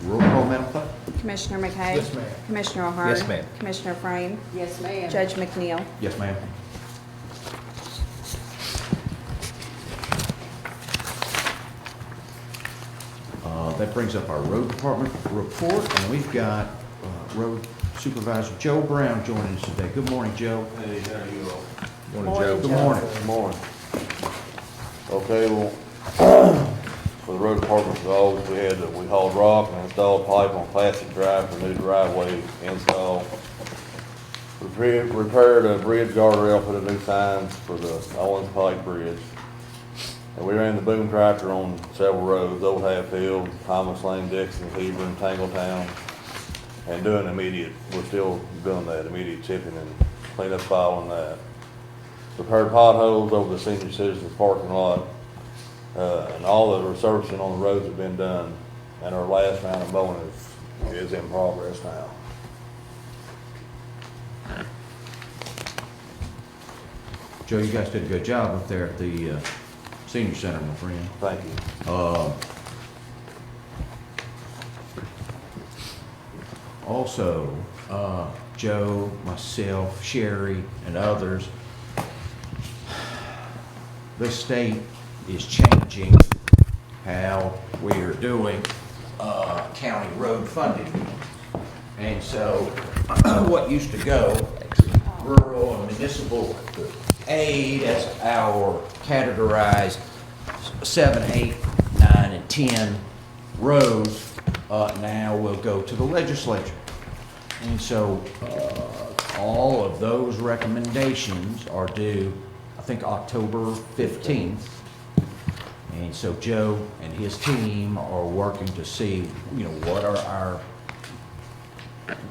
Roll call, Madam Clerk. Commissioner McKay? Yes, ma'am. Commissioner O'Hara? Yes, ma'am. Commissioner Frame? Yes, ma'am. Judge McNeil? Yes, ma'am. That brings up our road department report, and we've got Road Supervisor Joe Brown joining us today. Good morning, Joe. Hey, how are you all? Morning, Joe. Good morning. Good morning. Okay, well, for the road department goals, we hauled rock and installed pipe on Classic Drive for new driveway install. Repaired a bridge guardrail, put a new sign for the Owens Pike Bridge. And we ran the boom tractor on several roads, Old Hatfield, Thomas Lane, Dixon, Hebron, Tangletown, and we're still doing that, immediate chipping and cleanup following that. Repaired potholes over the senior citizens parking lot, and all the resurfacing on the roads have been done, and our last round of mowing is in progress now. Joe, you guys did a good job up there at the senior center, my friend. Thank you. Also, Joe, myself, Sherry, and others, the state is changing how we are doing county road funding. And so what used to go, rural and municipal aid, as our categorized 7, 8, 9, and 10 roads, now will go to the legislature. And so all of those recommendations are due, I think, October 15th. And so Joe and his team are working to see, what are our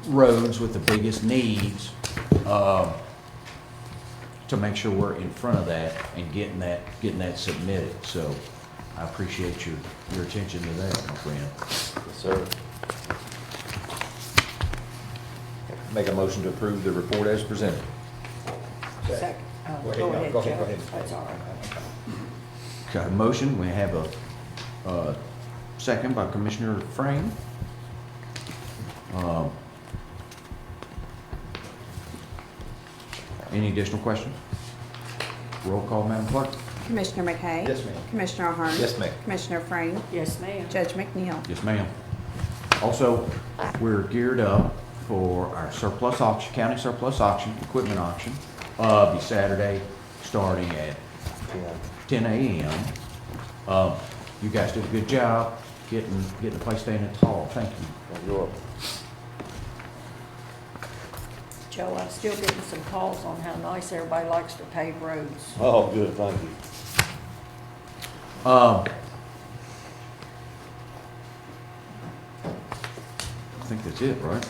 roads with the biggest needs, to make sure we're in front of that and getting that submitted. So I appreciate your attention to that, my friend. Yes, sir. Make a motion to approve the report as presented. Second. Go ahead, Go ahead, go Joe. ahead. That's all right. Got a motion. We have a second by Commissioner Frame. Any additional questions? Roll call, Madam Clerk. Commissioner McKay? Yes, ma'am. Commissioner O'Hara? Yes, ma'am. Commissioner Frame? Yes, ma'am. Judge McNeil? Yes, ma'am. Also, we're geared up for our surplus auction, county surplus auction, equipment auction. Be Saturday, starting at 10 a.m. You guys did a good job getting the place standing tall. Thank you. You're welcome. Joe, I'm still getting some calls on how nice everybody likes to pave roads. Oh, good, thank you. I think that's it, right?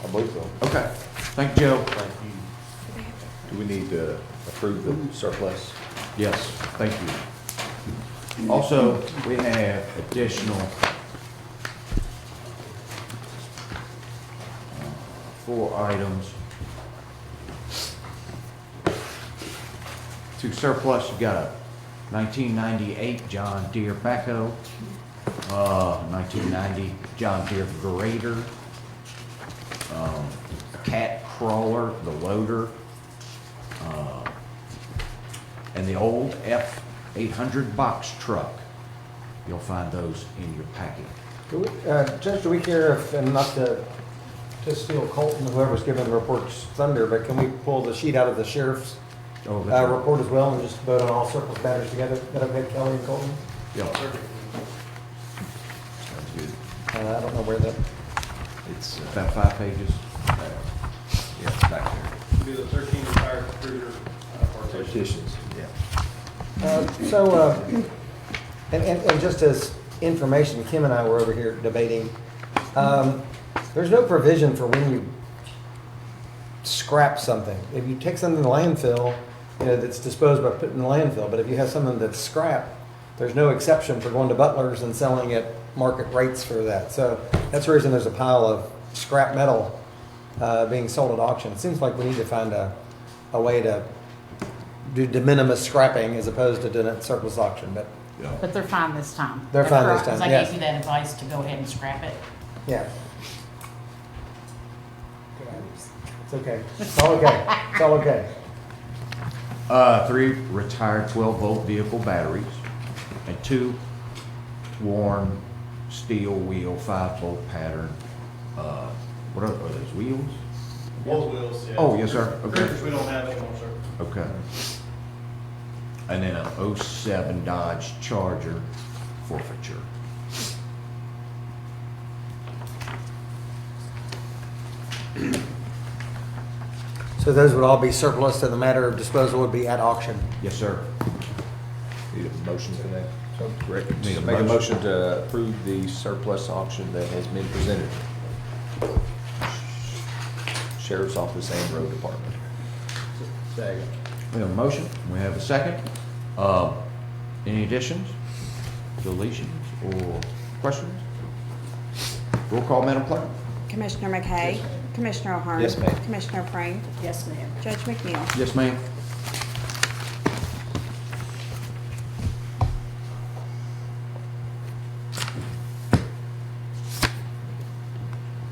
I believe so. Okay. Thank you, Joe. Thank you. Do we need to approve the surplus? Yes, thank you. Also, we have additional 4 items to surplus. You got a 1998 John Deere backhoe, 1990 John Deere grader, a cat crawler, the loader, and the old F800 box truck. You'll find those in your packet. Judge, do we care if, and not to steal Colton, whoever's giving the reports thunder, but can we pull the sheet out of the sheriff's Oh, that's right. report as well and just vote on all surplus matters together? Is that okay, Kelly and Colton? Yeah. Sounds good. I don't know where that, It's about 5 pages. Yeah, it's back there. Do the 13 retired cruiser Partitions, yeah. and just as information, Kim and I were over here debating, there's no provision for when you scrap something. If you take something to landfill, you know, that's disposed by putting in the landfill, but if you have something that's scrap, there's no exception for going to Butler's and selling at market rates for that. So that's the reason there's a pile of scrap metal being sold at auction. It seems like we need to find a way to do de minimis scrapping as opposed to doing it at surplus auction, but But they're fine this time. They're fine this time, Because I yes. gave you that advice to go ahead and scrap it. yeah. It's okay. It's all okay. It's all okay. 3 retired 12-volt vehicle batteries, and 2 worn steel wheel 5-volt pattern. What are those, wheels? Both wheels, yeah. Oh, yes, sir. Okay. Grippers we don't have anymore, sir. Okay. And then an 07 Dodge Charger forfeiture. So those would all be surplus, and the matter of disposal would be at auction. Yes, sir. Need a motion for that? Correct. Need a Make a motion. motion to approve the surplus auction that has been presented. Sheriff's Office and Road Department. Second. We have a motion, we have a second. Any additions, deletions, or questions? Roll call, Madam Clerk. Commissioner McKay? Commissioner O'Hearn? Yes, ma'am. Commissioner Prain? Yes, ma'am. Judge McNeil? Yes, ma'am.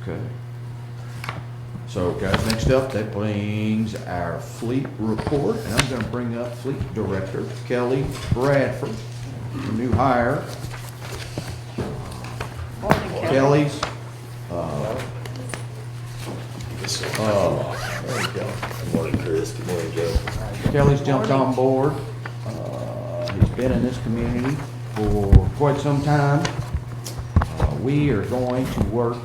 Okay. So guys, next up, that brings our fleet report, and I'm gonna bring up Fleet Director Kelly Bradford, the new hire. Morning, Kelly. Kelly's, Good morning, Chris. Good morning, Joe. Kelly's jumped on board. He's been in this community for quite some time. We are going to work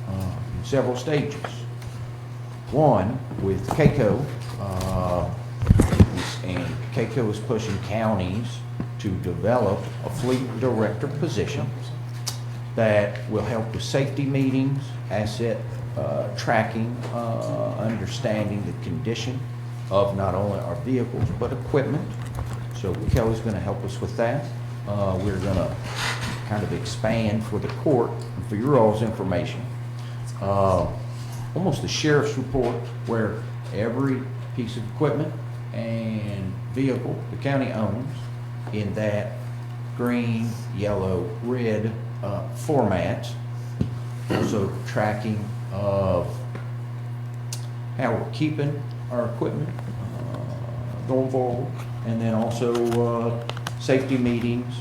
in several stages. One, with KACO, and KACO is pushing counties to develop a fleet director position that will help with safety meetings, asset tracking, understanding the condition of not only our vehicles, but equipment. So Kelly's gonna help us with that. We're gonna kind of expand for the court, and for your all's information. Almost a sheriff's report where every piece of equipment and vehicle the county owns in that green, yellow, red format. Also tracking of how we're keeping our equipment going forward, and then also safety meetings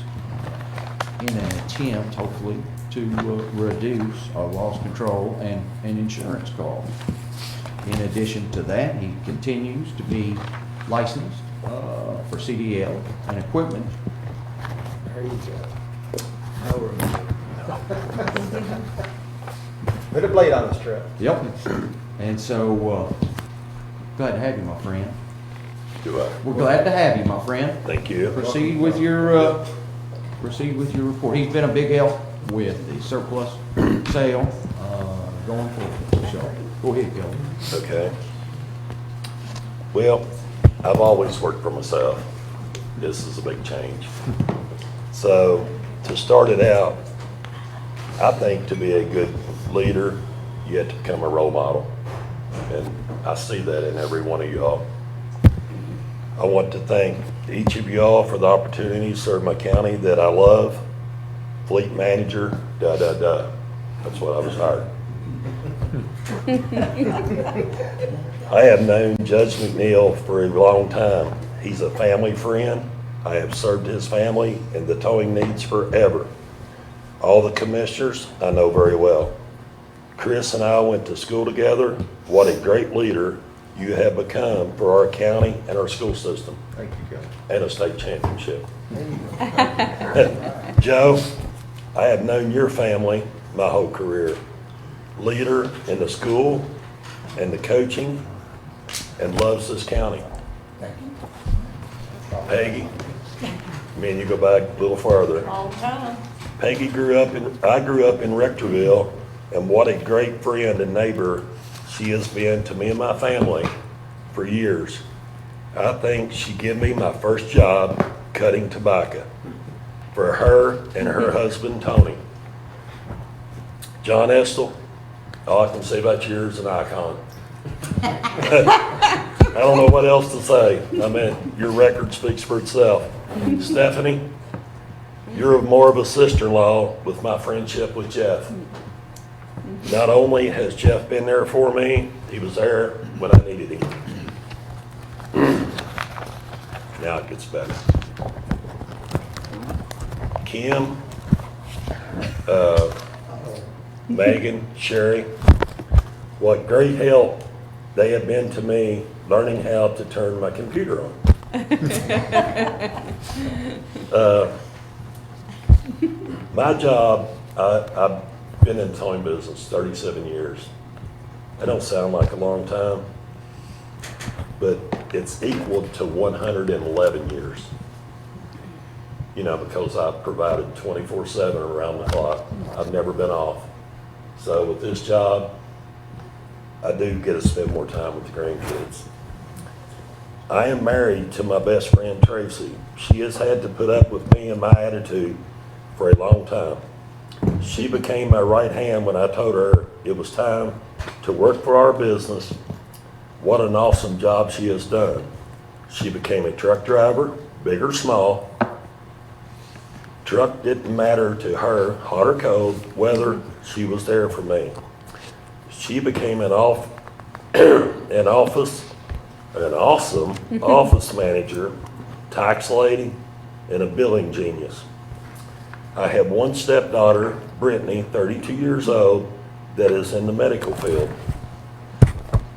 in an attempt, hopefully, to reduce our loss control and insurance costs. In addition to that, he continues to be licensed for CDL and equipment. There you go. No room. Put a blade on this truck. Yep. And so, glad to have you, my friend. We're glad to have you, my friend. Thank you. Proceed with your report. He's been a big help with the surplus sale, going forward. So, go ahead, Kelly. Okay. Well, I've always worked for myself. This is a big change. So, to start it out, I think to be a good leader, you have to become a role model. And I see that in every one of y'all. I want to thank each of y'all for the opportunity to serve my county that I love. Fleet manager, That's what I was hired. I have known Judge McNeil for a long time. He's a family friend. I have served his family and the towing needs forever. All the commissioners I know very well. Chris and I went to school together. What a great leader you have become for our county and our school system. Thank you, Kelly. And a state championship. Joe, I have known your family my whole career. Leader in the school and the coaching, and loves this county. Peggy, me and you go back a little farther. All the time. Peggy I grew up in Rectorville, and what a great friend and neighbor she has been to me and my family for years. I think she gave me my first job cutting tobacco for her and her husband, Tony. John Estel, all I can say about you is an icon. I don't know what else to say. I mean, your record speaks for itself. Stephanie, you're more of a sister-in-law with my friendship with Jeff. Not only has Jeff been there for me, he was there when I needed him. Now it gets better. Kim, Megan, Sherry, what great help they have been to me learning how to turn my computer on. My job, I've been in the towing business 37 years. That don't sound like a long time, but it's equal to 111 years. You know, because I've provided 24/7 around the clock. I've never been off. So with this job, I do get to spend more time with the grandkids. I am married to my best friend Tracy. She has had to put up with me and my attitude for a long time. She became my right hand when I told her it was time to work for our business. What an awesome job she has done. She became a truck driver, big or small. Truck didn't matter to her, hot or cold, weather, she was there for me. She became an awesome office manager, tax lady, and a billing genius. I have one stepdaughter, Brittany, 32 years old, that is in the medical field.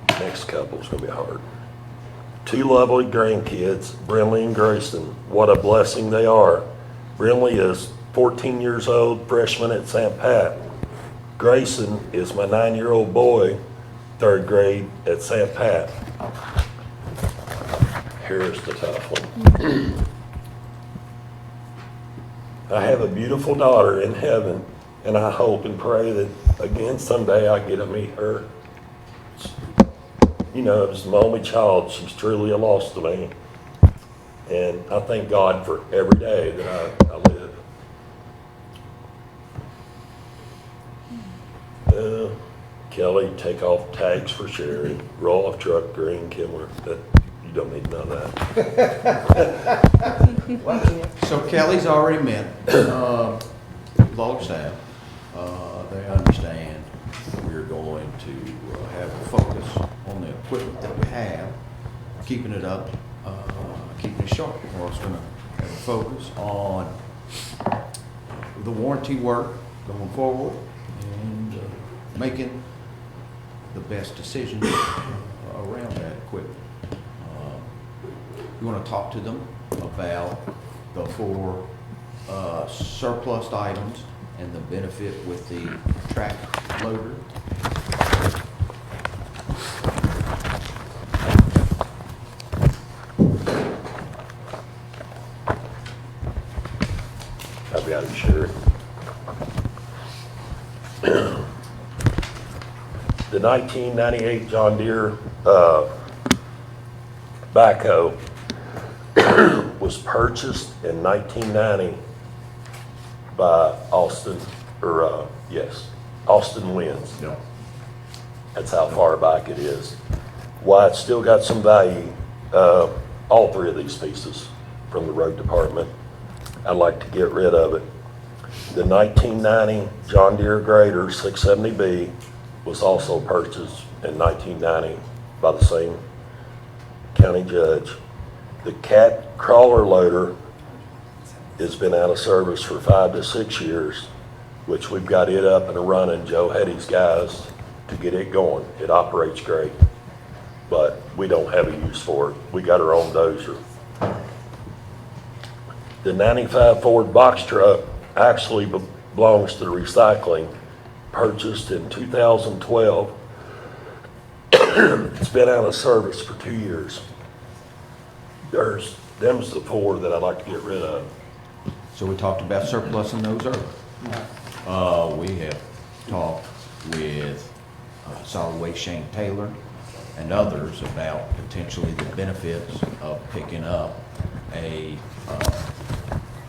Next couple is going to be hard. Two lovely grandkids, Brinley and Grayson. What a blessing they are. Brinley is 14 years old, freshman at St. Pat. Grayson is my 9-year-old boy, 3rd grade at St. Pat. Here's the tough one. I have a beautiful daughter in heaven, and I hope and pray that again someday I get to meet her. You know, as my only child, she's truly a loss to me. And I thank God for every day that I live. Kelly, take off tags for Sherry, roll off truck, green, Kimler. That, you don't need none of that. So Kelly's already met log staff. They understand we're going to have a focus on the equipment that we have, keeping it up, keeping it sharp. We're also going to have a focus on the warranty work going forward and making the best decisions around that equipment. We want to talk to them about the 4 surplus items and the benefit with the track loader. I've got it, Sherry. The 1998 John Deere backhoe was purchased in 1990 by Austin Wins. Yeah. That's how far back it is. Why it's still got some value, all 3 of these pieces from the road department. I'd like to get rid of it. The 1990 John Deere Grader 670B was also purchased in 1990 by the same county judge. The Cat crawler loader has been out of service for 5 to 6 years, which we've got it up and running. Joe had his guys to get it going. It operates great, but we don't have a use for it. We got our own dozer. The 95 Ford box truck actually belongs to the recycling, purchased in 2012. It's been out of service for 2 years. Them's the 4 that I'd like to get rid of. So we talked about surplus and those earlier. We have talked with Solid Waste Shane Taylor and others about potentially the benefits of picking up a,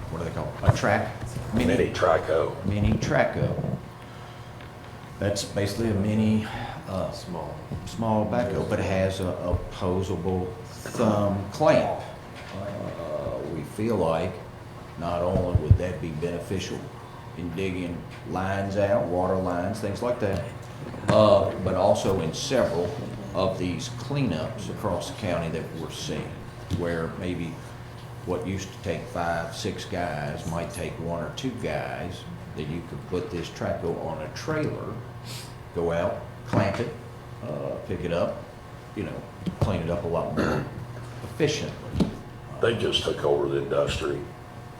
what do they call it? A track? Mini Traco. Mini Traco. That's basically a mini, small backhoe, but it has a opposable thumb clamp. We feel like not only would that be beneficial in digging lines out, water lines, things like that, but also in several of these cleanups across the county that we're seeing, where maybe what used to take 5, 6 guys might take 1 or 2 guys, that you could put this Traco on a trailer, go out, clamp it, pick it up, clean it up a lot more efficiently. They just took over the industry.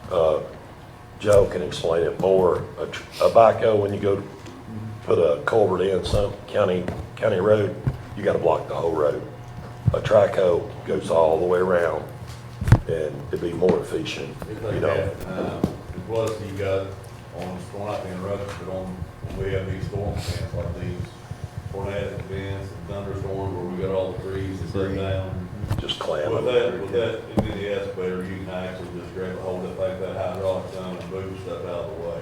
Joe can explain it more. A backhoe, when you go to put a culvert in some county road, you gotta block the whole road. A Traco goes all the way around, and it'd be more efficient, Plus you got on storm out in rush, but when we have these storm camps like these tornadic events and thunderstorms where we got all the trees that burn down. Just clam With it. that mini excavator, you can actually just grab a hold of it like that hydraulic thumb and move stuff out of the way.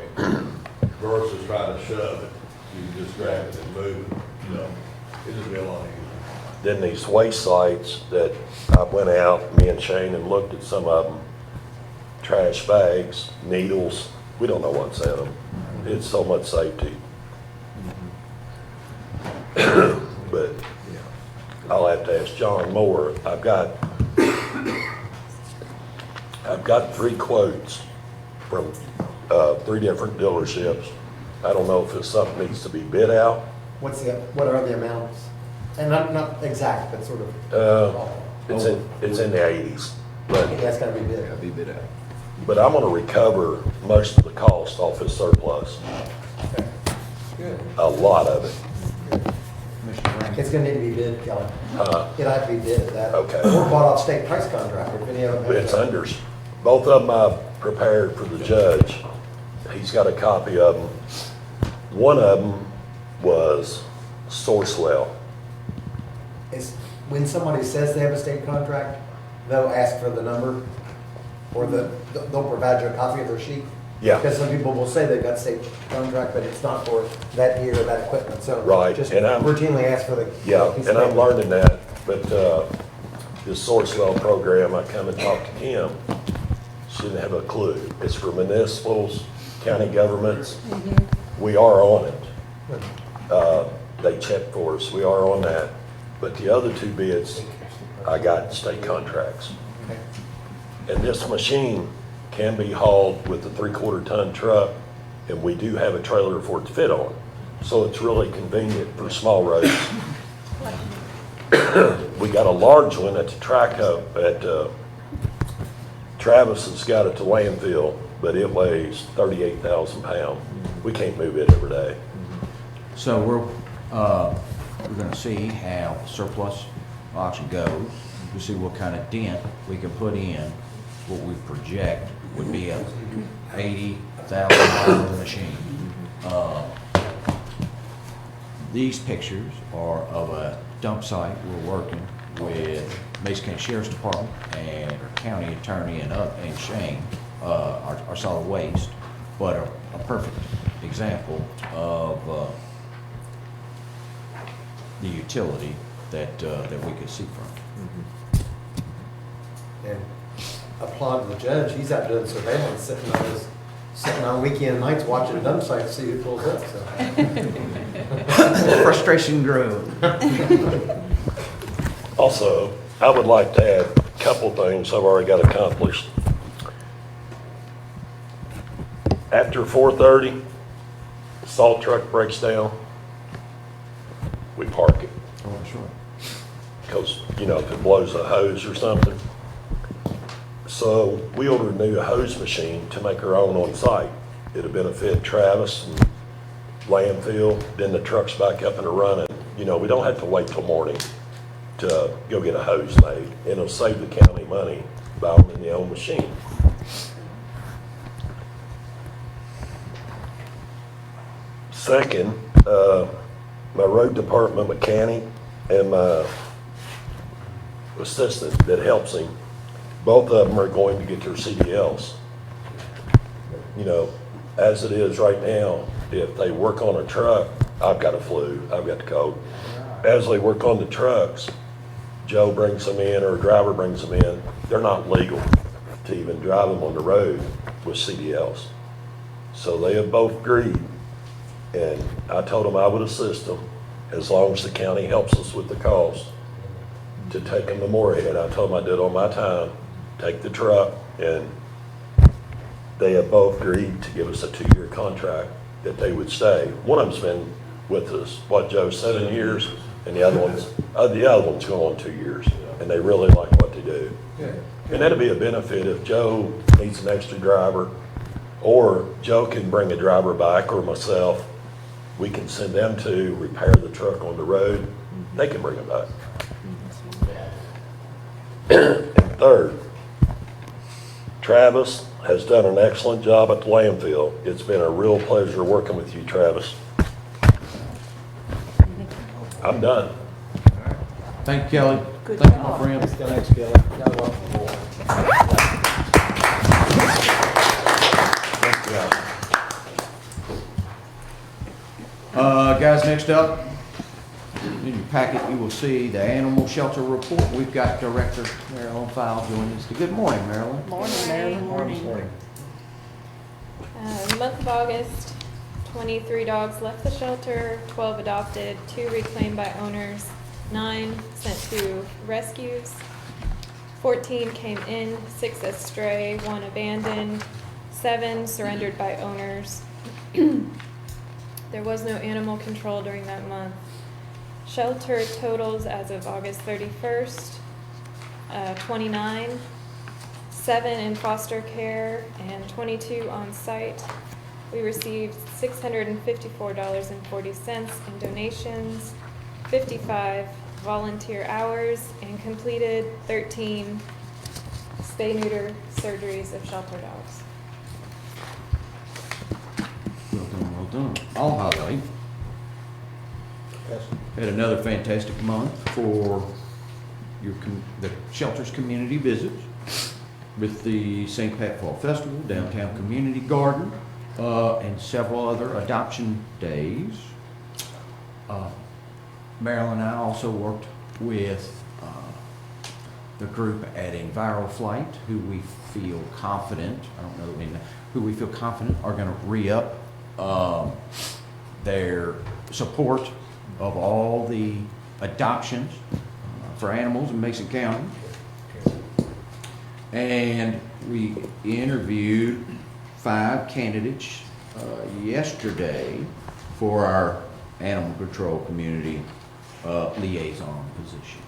Versus trying to shove it, you can just grab it and move it, it'd just be a lot easier. Then these waste sites that I went out, me and Shane, and looked at some of them, trash bags, needles, we don't know what's in them. It's so much safety. But I'll have to ask John more. I've got 3 quotes from 3 different dealerships. I don't know if it's something that needs to be bid out. What are the amounts? And not exact, but sort of. It's in the 80s, but That's gotta be bid. Gotta be bid out. but I'm gonna recover most of the cost off his surplus. Good. A lot of it. Commissioner Green? It's gonna need to be bid, Kelly. It'll have to be bid, that. Okay. Or bought off state price contract, if any of them. But it's unders. Both of them I've prepared for the judge. He's got a copy of them. One of them was Sourcewell. When somebody says they have a state contract, they'll ask for the number, or they'll provide you a copy of their sheet. Yeah. Because some people will say they've got state contract, but it's not for that year or that equipment, so. Right, Just and I'm- routinely ask for the. Yeah, piece and of I'm paper. learning that, but this Sourcewell program, I come and talk to Kim, she didn't have a clue. It's for municipals, county governments. We are on it. They check for us, we are on that. But the other 2 bids, I got state contracts. And this machine can be hauled with a 3/4 ton truck, and we do have a trailer for it to fit on. So it's really convenient for small roads. We got a large one at the Traco, Travis has got it at the landfill, but it weighs 38,000 pounds. We can't move it every day. So we're gonna see how surplus auction goes, to see what kind of dent we can put in. What we project would be a $80,000 machine. These pictures are of a dump site. We're working with Mason County Sheriff's Department and our county attorney and Shane, our solid waste, but a perfect example of the utility that we could see from. And applaud the judge, he's out doing surveillance, sitting on weekend nights watching dump sites, see who pulls up, so. Frustration grows. Also, I would like to add a couple things I've already got accomplished. After 4:30, salt truck breaks down, we park it. Oh, sure. Because, if it blows a hose or something. So we ordered a new hose machine to make our own on site. It'll benefit Travis and landfill, then the truck's back up and running. We don't have to wait till morning to go get a hose made. And it'll save the county money by owning their own machine. Second, my road department mechanic and my assistant that helps him, both of them are going to get their CDLs. You know, as it is right now, if they work on a truck, I've got a flu, I've got the cold. As they work on the trucks, Joe brings them in or a driver brings them in, they're not legal to even drive them on the road with CDLs. So they have both agreed, and I told them I would assist them as long as the county helps us with the cost to take them to Moorhead. I told them I did on my time, take the truck, and they have both agreed to give us a 2-year contract that they would stay. One of them's been with us, what, Joe, 7 years? And the other one's going 2 years, and they really like what they do. And that'd be a benefit if Joe needs an extra driver, or Joe can bring a driver back, or myself. We can send them to repair the truck on the road. They can bring it back. And third, Travis has done an excellent job at the landfill. It's been a real pleasure working with you, Travis. I'm done. Thank you, Kelly. Good Thank you, job. my friend. Thanks, Kelly. Got a lot more. Guys, next up, in your packet, you will see the animal shelter report. We've got Director Marilyn File joining us. Good morning, Marilyn. Morning, Marilyn. Morning. Month of August, 23 dogs left the shelter, 12 adopted, 2 reclaimed by owners, 9 sent to rescues, 14 came in, 6 as stray, 1 abandoned, 7 surrendered by owners. There was no animal control during that month. Shelter totals as of August 31st, 29, 7 in foster care, and 22 on site. We received $654.40 in donations, 55 volunteer hours, and completed 13 spay-neuter surgeries of shelter dogs. Well done, well done. I'll highlight. Had another fantastic month for the shelter's community visits with the St. Pat Fall Festival, Downtown Community Garden, and several other adoption days. Marilyn and I also worked with the group at EnviroFlight, who we feel confident, who we feel confident are going to re-up their support of all the adoptions for animals in Mason County. And we interviewed 5 candidates yesterday for our animal control community liaison position.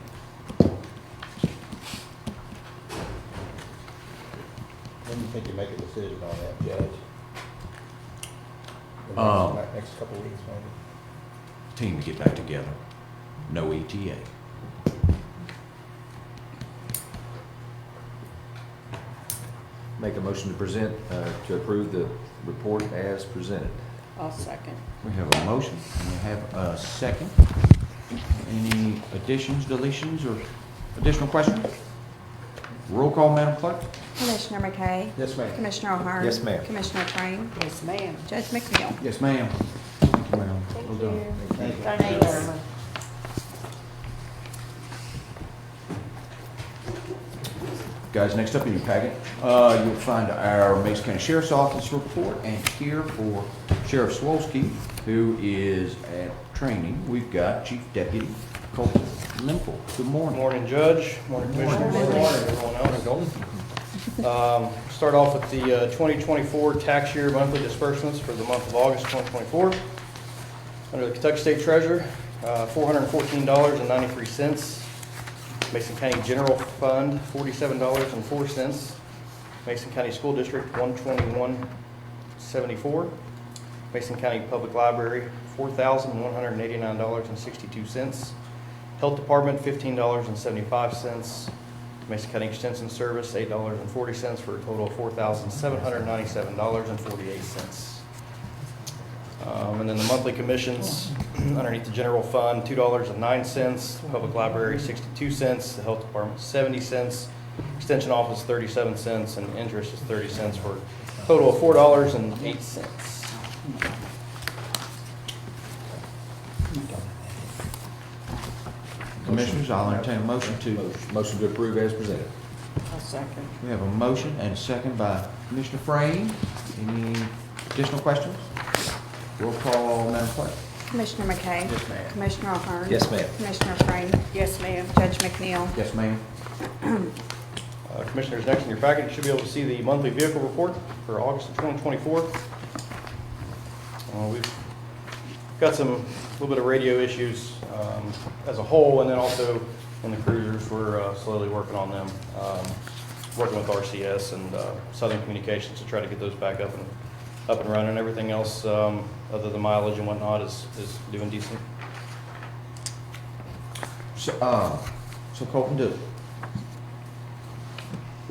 When do you think you make a decision on that, Judge? Next couple of weeks, maybe? Team to get back together. No ETA. Make a motion to present, to approve the report as presented. I'll second. We have a motion and we have a second. Any additions, deletions, or additional questions? Roll call, Madam Clerk. Commissioner McKay? Yes, ma'am. Commissioner O'Hearn? Yes, ma'am. Commissioner Train? Yes, ma'am. Judge McNeil? Yes, ma'am. Thank you, ma'am. Thank Well done. you. Thank you. Thanks. Guys, next up in your packet, you'll find our Mason County Sheriff's Office report, and here for Sheriff Swolsky, who is at training, we've got Chief Deputy Colton Limple. Good morning. Morning, Judge. Morning, Commissioners. Everyone else. Start off with the 2024 tax year monthly disbursements for the month of August 2024. Under the Kentucky State Treasurer, $414.93. Mason County General Fund, $47.04. Mason County School District, $121.74. Mason County Public Library, $4,189.62. Health Department, $15.75. Mason County Extension Service, $8.40 for a total of $4,797.48. And then the monthly commissions underneath the general fund, $2.09, public library 62 cents, the health department 70 cents, extension office 37 cents, and interest is 30 cents for a total of $4.08. Commissioners, I'll entertain a motion to. Motion to approve as presented. I'll second. We have a motion and a second by Commissioner Frame. Any additional questions? Roll call, Madam Clerk. Commissioner McKay. Yes, ma'am. Commissioner Ahern. Yes, ma'am. Commissioner Frame. Yes, ma'am. Judge McNeil. Yes, ma'am. Commissioners, next in your packet, you should be able to see the monthly vehicle report for August of 2024. We've got a little bit of radio issues as a whole, and then also in the cruisers, we're slowly working on them, working with RCS and Southern Communications to try to get those back up and running. Everything else, other than mileage and whatnot, is doing decent. So Colton, do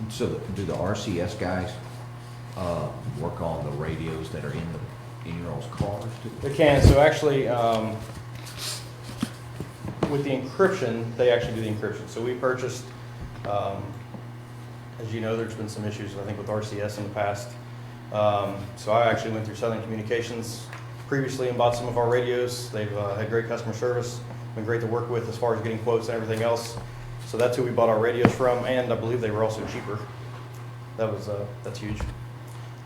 the RCS guys work on the radios that are in your all's cars too? They can. So actually, with the encryption, they actually do the encryption. So we purchased, as you know, there's been some issues, I think, with RCS in the past. So I actually went through Southern Communications previously and bought some of our radios. They've had great customer service, been great to work with as far as getting quotes and everything else. So that's who we bought our radios from, and I believe they were also cheaper. That's huge.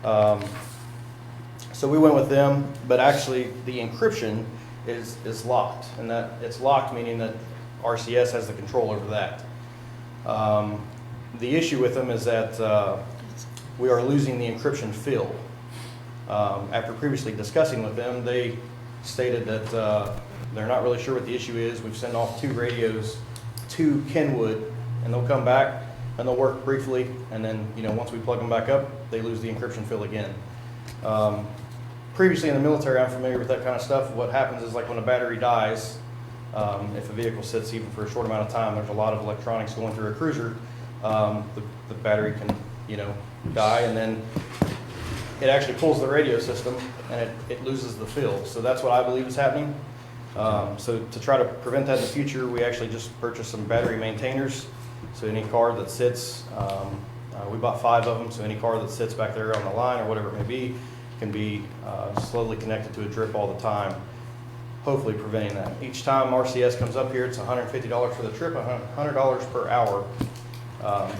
So we went with them, but actually the encryption is locked, and that it's locked meaning that RCS has the control over that. The issue with them is that we are losing the encryption fill. After previously discussing with them, they stated that they're not really sure what the issue is. We've sent off 2 radios to Kenwood, and they'll come back and they'll work briefly, and then once we plug them back up, they lose the encryption fill again. Previously in the military, I'm familiar with that kind of stuff. What happens is, like, when a battery dies, if a vehicle sits even for a short amount of time, there's a lot of electronics going through a cruiser. The battery can die, and then it actually pulls the radio system and it loses the fill. So that's what I believe is happening. So to try to prevent that in the future, we actually just purchased some battery maintainers. So any car that sits, we bought 5 of them, so any car that sits back there on the line or whatever it may be can be slowly connected to a drip all the time, hopefully preventing that. Each time RCS comes up here, it's $150 for the trip, $100 per hour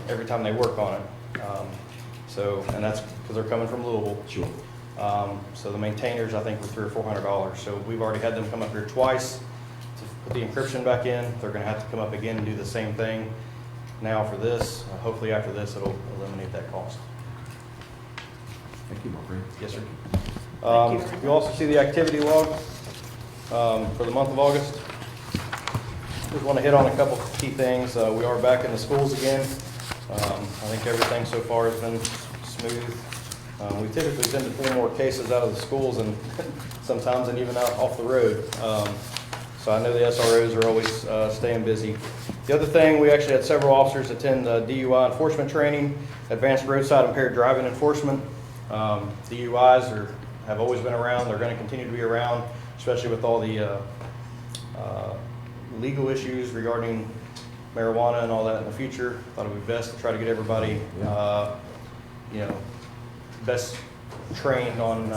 every time they work on it. And that's because they're coming from Louisville. Sure. So the maintainers, I think, were $300 or $400. So we've already had them come up here twice to put the encryption back in. They're going to have to come up again and do the same thing now for this. Hopefully after this, it'll eliminate that cost. Thank you, Mark. Yes, sir. You also see the activity log for the month of August. Just want to hit on a couple key things. We are back in the schools again. I think everything so far has been smooth. We typically tend to pull more cases out of the schools and sometimes and even out off the road. So I know the SROs are always staying busy. The other thing, we actually had several officers attend DUI enforcement training, advanced roadside impaired driving enforcement. DUIs have always been around. They're going to continue to be around, especially with all the legal issues regarding marijuana and all that in the future. Thought it would be best to try to get everybody, best trained on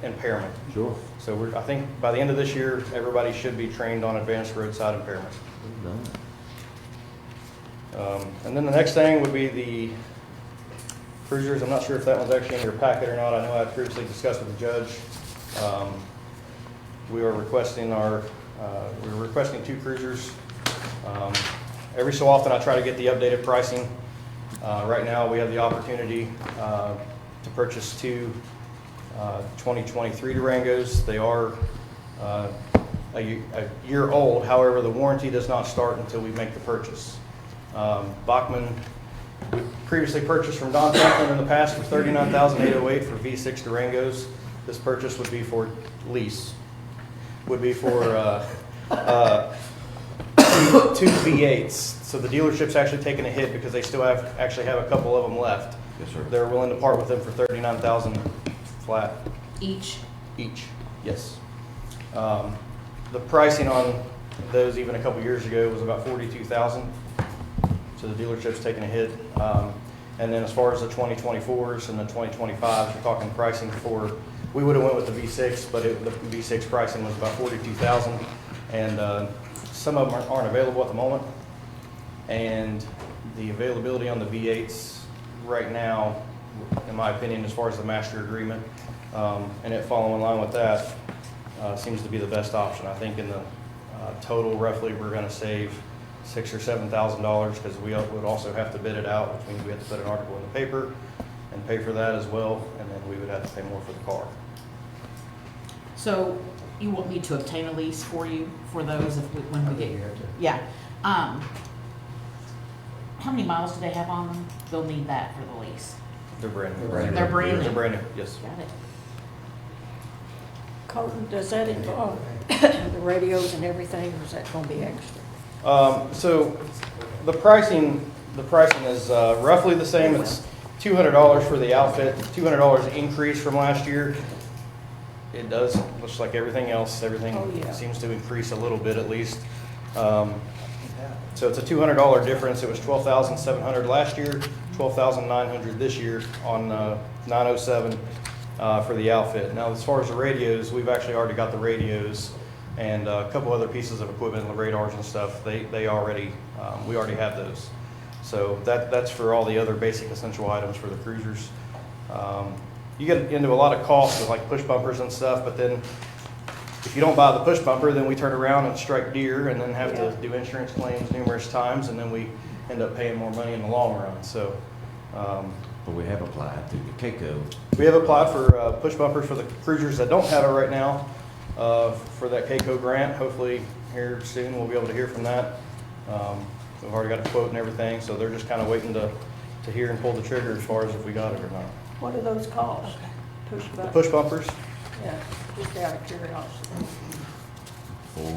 impairment. Sure. So I think by the end of this year, everybody should be trained on advanced roadside impairment. And then the next thing would be the cruisers. I'm not sure if that one's actually in your packet or not. I know I previously discussed with the judge. We are requesting we're requesting 2 cruisers. Every so often I try to get the updated pricing. Right now we have the opportunity to purchase 2 2023 Durangos. They are a year old. However, the warranty does not start until we make the purchase. Bachmann, we previously purchased from Don Franklin in the past for $39,808 for V6 Durangos. This purchase would be for lease. Would be for 2 V8s. So the dealership's actually taking a hit because they still have a couple of them left. Yes, sir. They're willing to part with them for $39,000 flat. Each? Each, Yes. The pricing on those even a couple years ago was about $42,000. So the dealership's taking a hit. And then as far as the 2024s and the 2025s, we're talking pricing for, we would have went with the V6, but the V6 pricing was about $42,000. And some of them aren't available at the moment. And the availability on the V8s right now, in my opinion, as far as the master agreement, and it following in line with that, seems to be the best option. I think in the total, roughly, we're going to save $6,000 or $7,000 because we would also have to bid it out, which means we have to put an article in the paper and pay for that as well, and then we would have to pay more for the car. So you want me to obtain a lease for you for those when we get here? Yeah. How many miles do they have on them? They'll need that for the lease. They're brand new. They're brand new? They're brand new, yes. Got it. Colton, does that involve the radios and everything, or is that gonna be extra? So the pricing is roughly the same. It's $200 for the outfit, $200 increase from last year. It does, looks like everything else, everything seems to increase a little bit at least. So it's a $200 difference. It was $12,700 last year, $12,900 this year on 907 for the outfit. Now, as far as the radios, we've actually already got the radios and a couple other pieces of equipment, the radars and stuff. We already have those. So that's for all the other basic essential items for the cruisers. You get into a lot of costs with like push bumpers and stuff, but then if you don't buy the push bumper, then we turn around and strike deer and then have to do insurance claims numerous times, and then we end up paying more money in the long run. So, But we have applied through the CAECO. we have applied for push bumpers for the cruisers that don't have it right now for that CAECO grant. Hopefully here soon we'll be able to hear from that. We've already got a quote and everything, so they're just kind of waiting to hear and pull the trigger as far as if we got it or not. What are those called? Push The button? push bumpers, Yeah, just out of curiosity. For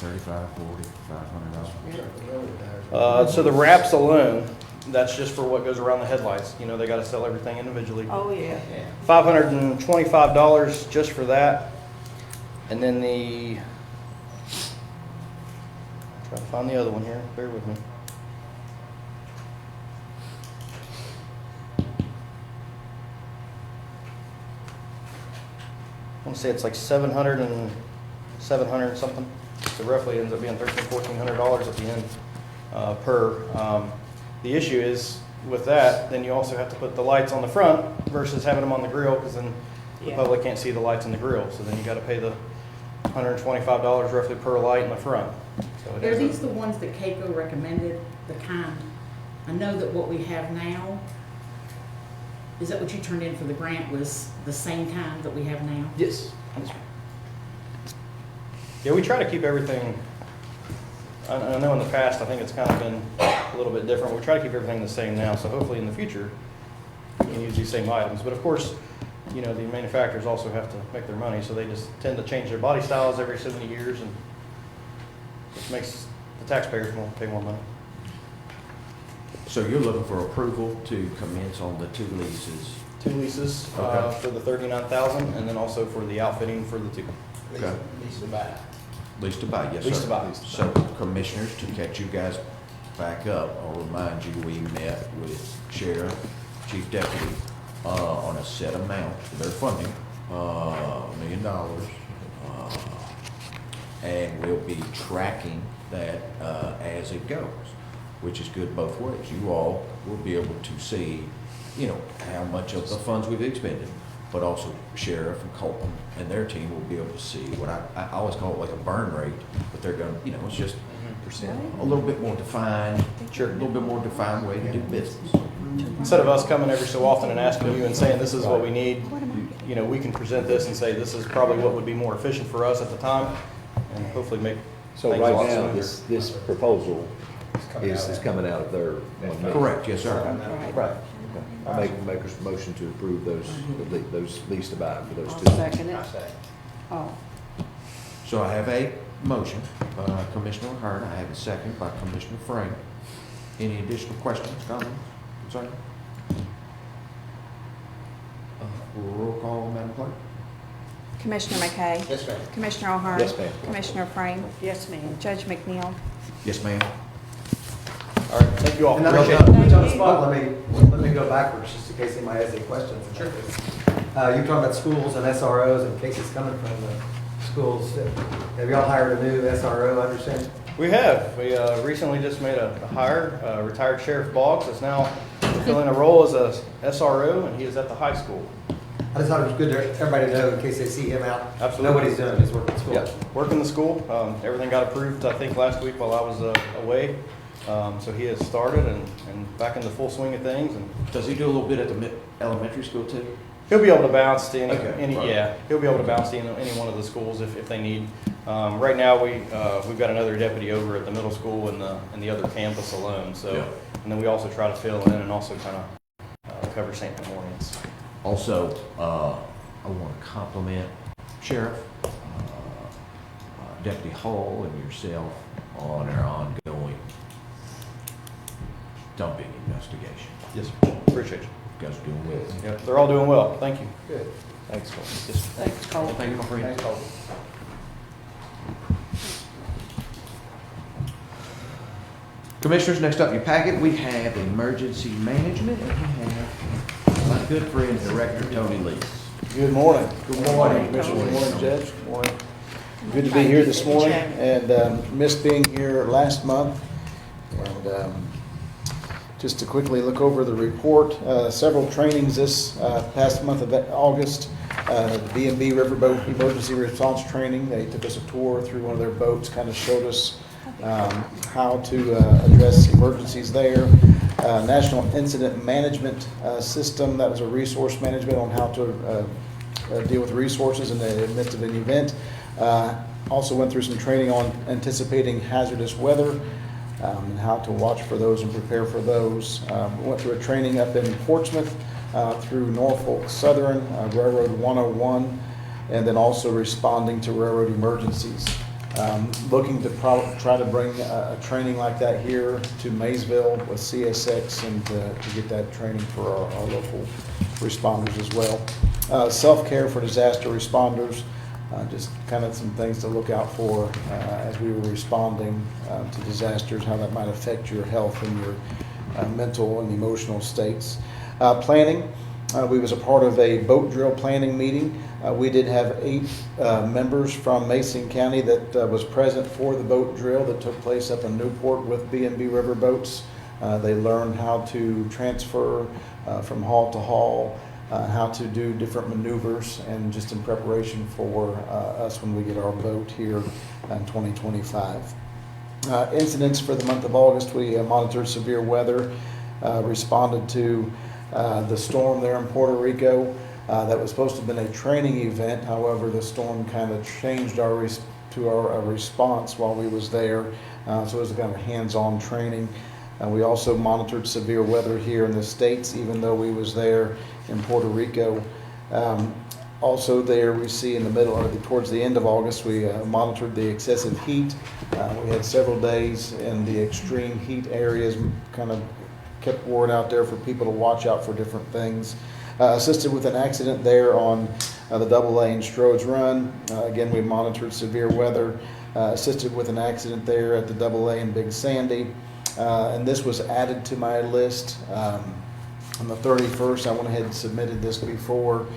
$35, $40, $500. so the wraps alone, that's just for what goes around the headlights. You know, they got to sell everything individually. Oh, yeah. $525 just for that. And then try to find the other one here, bear with me. I want to say it's like 700 something. So roughly ends up being $1,400 at the end per. The issue is with that, then you also have to put the lights on the front versus having them on the grill, because then the public can't see the lights in the grill. So then you got to pay the $125 roughly per light in the front. So Are these the ones that CAECO recommended, the kind? I know that what we have now, is that what you turned in for the grant, was the same kind that we have now? Yes. Yeah, we try to keep everything, I know in the past, I think it's kind of been a little bit different. We try to keep everything the same now, so hopefully in the future, we can use these same items. But of course, you know, the manufacturers also have to make their money, so they just tend to change their body styles every so many years, and which makes the taxpayers pay more money. So you're looking for approval to commence on the two leases? Two leases Okay. for the $39,000, and then also for the outfitting for the two. Okay. Lease to buy. Lease to buy, yes, sir. Lease to buy. So commissioners, to catch you guys back up, I'll remind you, we met with Sheriff, Chief Deputy, on a set amount for their funding, $1 million. And we'll be tracking that as it goes, which is good both ways. You all will be able to see, you know, how much of the funds we've expended, but also Sheriff and Colton and their team will be able to see what I always call it like a burn rate, but they're going to, you know, it's just a little bit more defined, a little bit more defined way to do business. Instead of us coming every so often and asking you and saying, this is what we need, you know, we can present this and say, this is probably what would be more efficient for us at the time, and hopefully make So things a right lot now, smoother. this proposal is coming out of their. Correct, yes, sir. Right. I make a motion to approve those lease to buy for those I'll two. second it. Oh, So I have a motion by Commissioner Hurd, I have a second by Commissioner Frank. Any additional questions, comments, concerns? Roll call, Madam Clerk. Commissioner McKay. Yes, ma'am. Commissioner O'Hearn. Yes, ma'am. Commissioner Frame. Yes, ma'am. Judge McNeil. Yes, ma'am. All right, thank you all. And I'm Appreciate gonna it. put you on the spot, let me go backwards, just in case anybody has any questions. Sure. You're talking about schools and SROs and cases coming from the schools. Have y'all hired a new SRO, I understand? We have. We recently just made a hire. Retired Sheriff Boggs is now filling a role as a SRO, and he is at the high school. I just thought it was good to everybody to know in case they see him out. Absolutely. Know what he's doing, he's working at school. Yeah, working the school. Everything got approved, I think, last week while I was away. So he has started and back in the full swing of things. And Does he do a little bit at the elementary school too? he'll be able to bounce to Okay. Right. yeah, he'll be able to bounce to any one of the schools if they need. Right now, we've got another deputy over at the middle school and the other campus alone. So, Yeah. and then we also try to fill in and also kind of cover St. Memorials. Also, I want to compliment Sheriff, Deputy Hall, and yourself on our ongoing dumping investigation. Yes, sir. Appreciate you. You guys are doing well. Yeah, they're all doing well. Thank you. Good. Thanks, Cole. Yes. Thanks, Cole. Thank you, my friend. Thanks, Cole. Commissioners, next up in your packet, we have emergency management, and we have my good friend, Director Tony Lee. Good morning. Good morning. Commissioner. Good morning, Judge. Good morning. Good to be here this morning, and missed being here last month. And just to quickly look over the report, several trainings this past month of August. B&B Riverboat Emergency Response Training. They took us a tour through one of their boats, kind of showed us how to address emergencies there. National Incident Management System, that was a resource management on how to deal with resources in the midst of an event. Also went through some training on anticipating hazardous weather and how to watch for those and prepare for those. Went through a training up in Portsmouth through Norfolk Southern, Railroad 101, and then also responding to railroad emergencies. Looking to try to bring a training like that here to Maysville with CSX and to get that training for our local responders as well. Self-care for disaster responders, just kind of some things to look out for as we were responding to disasters, how that might affect your health and your mental and emotional states. Planning. We was a part of a boat drill planning meeting. We did have 8 members from Mason County that was present for the boat drill that took place up in Newport with B&B River Boats. They learned how to transfer from hull to hull, how to do different maneuvers, and just in preparation for us when we get our boat here in 2025. Incidents for the month of August, we monitored severe weather, responded to the storm there in Puerto Rico. That was supposed to have been a training event. However, the storm kind of changed our response while we was there. So it was kind of hands-on training. We also monitored severe weather here in the States, even though we was there in Puerto Rico. Also there we see in the middle, or towards the end of August, we monitored the excessive heat. We had several days in the extreme heat areas, kind of kept word out there for people to watch out for different things. Assisted with an accident there on the double lane Strodes Run. Again, we monitored severe weather. Assisted with an accident there at the double lane Big Sandy. And this was added to my list on the 31st. I went ahead and submitted this before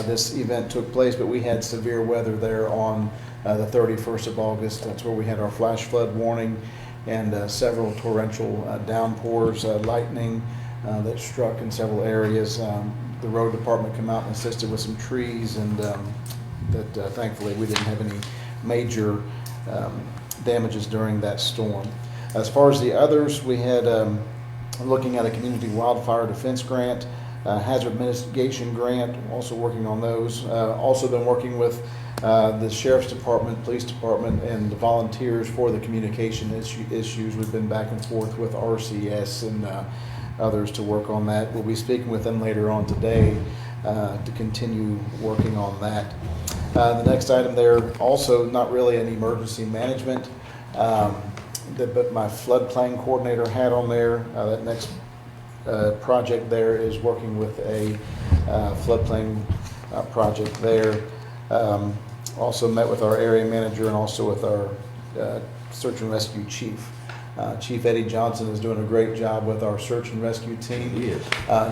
this event took place, but we had severe weather there on the 31st of August. That's where we had our flash flood warning and several torrential downpours, lightning that struck in several areas. The road department came out and assisted with some trees, and that thankfully we didn't have any major damages during that storm. As far as the others, we had looking at a community wildfire defense grant, hazard mitigation grant, also working on those. Also been working with the Sheriff's Department, Police Department, and the volunteers for the communication issues. We've been back and forth with RCS and others to work on that. We'll be speaking with them later on today to continue working on that. The next item there, also not really an emergency management, but my floodplain coordinator had on there. That next project there is working with a floodplain project there. Also met with our area manager and also with our search and rescue chief. Chief Eddie Johnson is doing a great job with our search and rescue team. He is.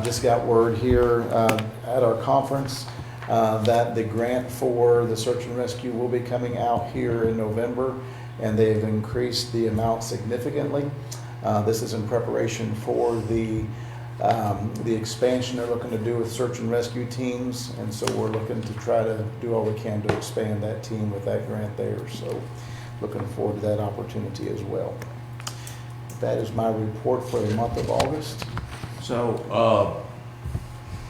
Just got word here at our conference that the grant for the search and rescue will be coming out here in November, and they've increased the amount significantly. This is in preparation for the expansion they're looking to do with search and rescue teams, and so we're looking to try to do all we can to expand that team with that grant there. So looking forward to that opportunity as well. That is my report for the month of August. So,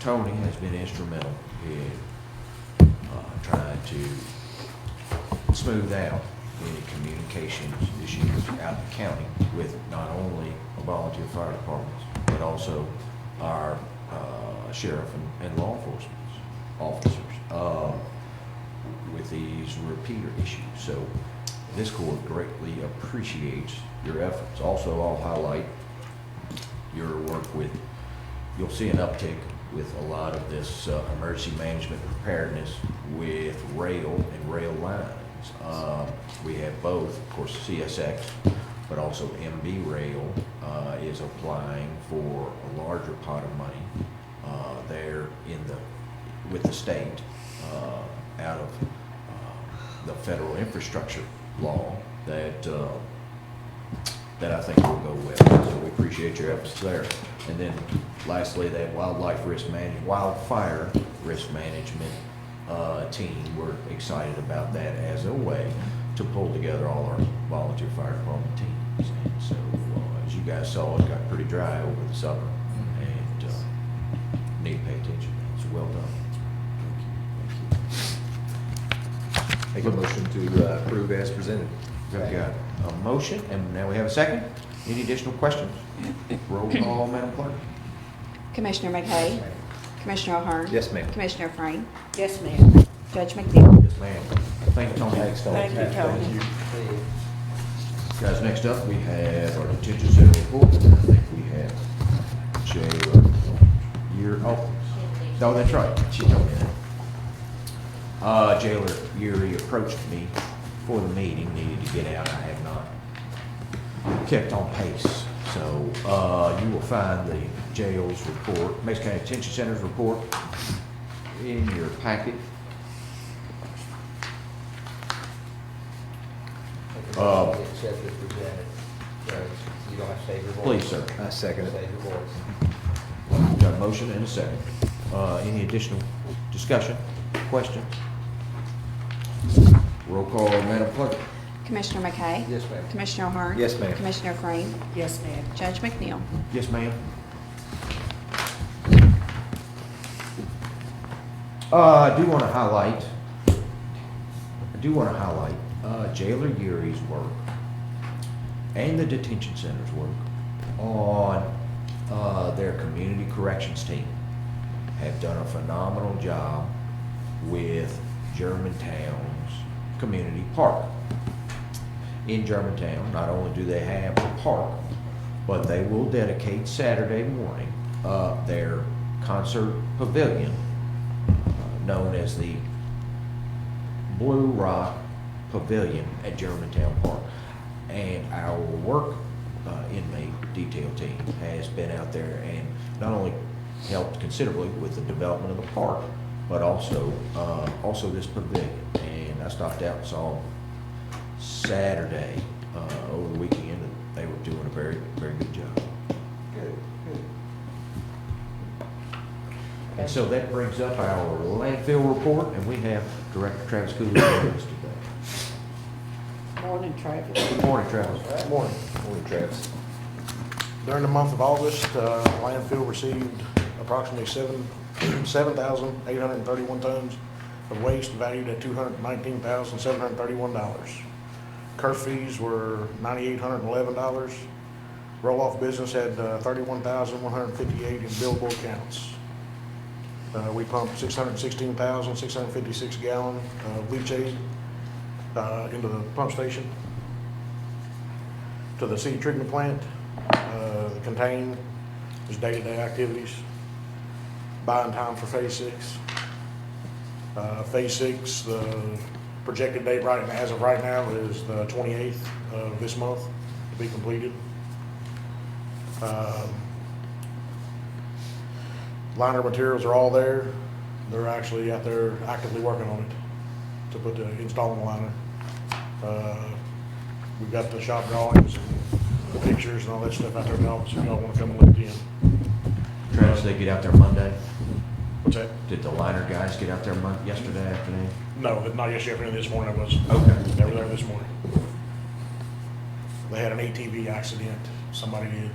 Tony has been instrumental in trying to smooth out any communications issues out in the county with not only volunteer fire departments, but also our sheriff and law enforcement officers with these repeater issues. So this court greatly appreciates your efforts. Also, I'll highlight your work with, you'll see an uptick with a lot of this emergency management preparedness with rail and rail lines. We have both, of course, CSX, but also MB Rail is applying for a larger pot of money there with the state out of the federal infrastructure law that I think will go well. So we appreciate your efforts there. And then lastly, that wildfire risk management team, we're excited about that as a way to pull together all our volunteer fire department teams. And so as you guys saw, it got pretty dry over the summer, and need to pay attention. So well done. Make a motion to approve as presented. We've got a motion, and now we have a second. Any additional questions? Roll call, Madam Clerk. Commissioner McKay? Commissioner O'Hearn? Yes, ma'am. Commissioner Frame? Yes, ma'am. Judge McNeil? Yes, ma'am. Thank you, Tony. Thanks, Tony. Thank you, Tony. Guys, next up, we have our detention center report. I think we have Jailer no, that's right. She told me that. Jailer Yuri approached me for the meeting, needed to get out. I have not kept on pace. So you will find the jail's report, Mexico County Detention Center's report in your packet. Except if presented. You don't have to save your voice. Please, sir. I second it. Save your voice. Got a motion and a second. Any additional discussion, questions? Roll call, Madam Clerk. Commissioner McKay? Yes, ma'am. Commissioner O'Hearn? Yes, ma'am. Commissioner Frame? Yes, ma'am. Judge McNeil? Yes, ma'am. I do want to highlight Jailer Yuri's work and the detention center's work on their community corrections team. Have done a phenomenal job with Germantown's community park. In Germantown, not only do they have the park, but they will dedicate Saturday morning their concert pavilion, known as the Blue Rock Pavilion at Germantown Park. And our work inmate detail team has been out there and not only helped considerably with the development of the park, but also this pavilion. And I stopped out and saw them Saturday over the weekend, and they were doing a very, very good job. Good, good. And so that brings up our landfill report, and we have Director Travis Cooley with us today. Morning, Travis. Good morning, Travis. Good Morning. Morning, Travis. During the month of August, landfill received approximately 7,831 tons of waste valued at $219,731. Curf fees were $9,811. Roll-off business had 31,158 in billable counts. We pumped 616,656 gallon leachate into the pump station. To the city treatment plant, the contain is day-to-day activities, buying time for phase 6. Phase 6, the projected date as of right now is the 28th of this month to be completed. Liner materials are all there. They're actually out there actively working on it to installing the liner. We've got the shop drawings and the pictures and all that stuff out there in the office if y'all want to come and look in. Travis, they get out there Monday? What's that? Did the liner guys get out there yesterday afternoon? No, not yesterday afternoon, this morning it was. Okay. They were there this morning. They had an ATV accident, somebody did,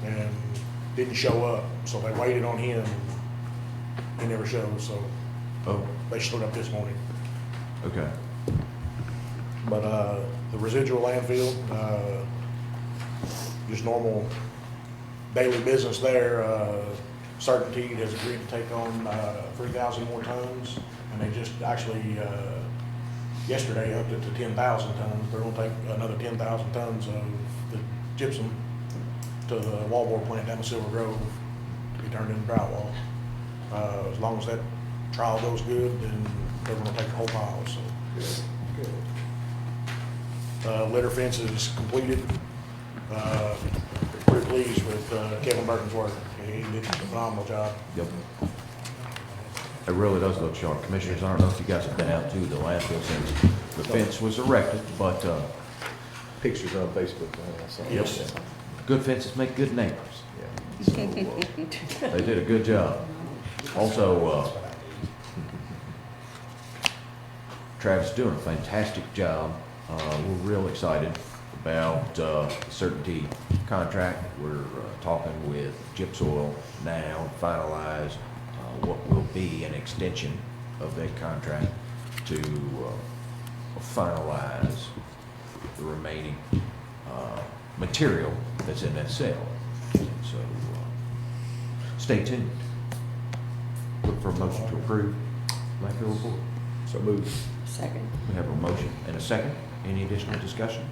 and didn't show up, so they waited on him. He never showed, so they showed up this morning. Okay. But the residual landfill, just normal daily business there. Certainty has agreed to take on 3,000 more tons, and they just actually yesterday upped it to 10,000 tons. They're going to take another 10,000 tons of the gypsum to the wallboard plant down in Silver Grove to be turned into drywall. As long as that trial goes good, then they're going to take the whole pile. So. Litter fence is completed. Pretty pleased with Kevin Burton's work. He did a phenomenal job. Yep. It really does look sharp. Commissioners, I don't know if you guys have been out to the landfill since the fence was erected, but Pictures on Facebook. I saw. yes, good fences make good neighbors. They did a good job. Also, Travis is doing a fantastic job. We're real excited about the Certainty contract. We're talking with Gypsoil now, finalize what will be an extension of that contract to finalize the remaining material that's in that cell. So stay tuned. Look for a motion to approve landfill report. So moved. Second. We have a motion and a second. Any additional discussion?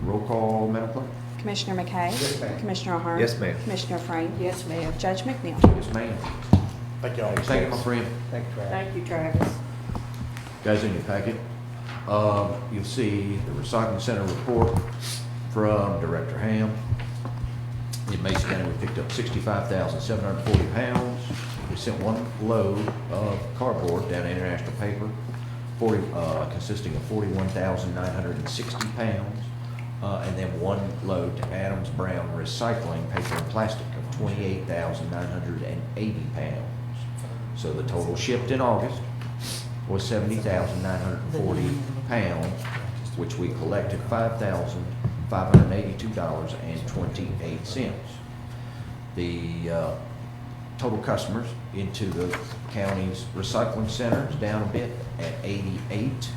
Roll call, Madam Clerk. Commissioner McKay? Yes, ma'am. Commissioner Ahern? Yes, ma'am. Commissioner Frame? Yes, ma'am. Judge McNeil? Yes, ma'am. Thank y'all. Thank you, my friend. Thank you, Travis. Thank you, Travis. Guys, in your packet, you'll see the recycling center report from Director Ham. In Mason County, we picked up 65,740 pounds. We sent one load of cardboard down to International Paper, consisting of 41,960 pounds, and then one load to Adams Brown Recycling, paper and plastic, of 28,980 pounds. So the total shipped in August was 70,940 pounds, which we collected $5,582.28. The total customers into the county's recycling center is down a bit at 88.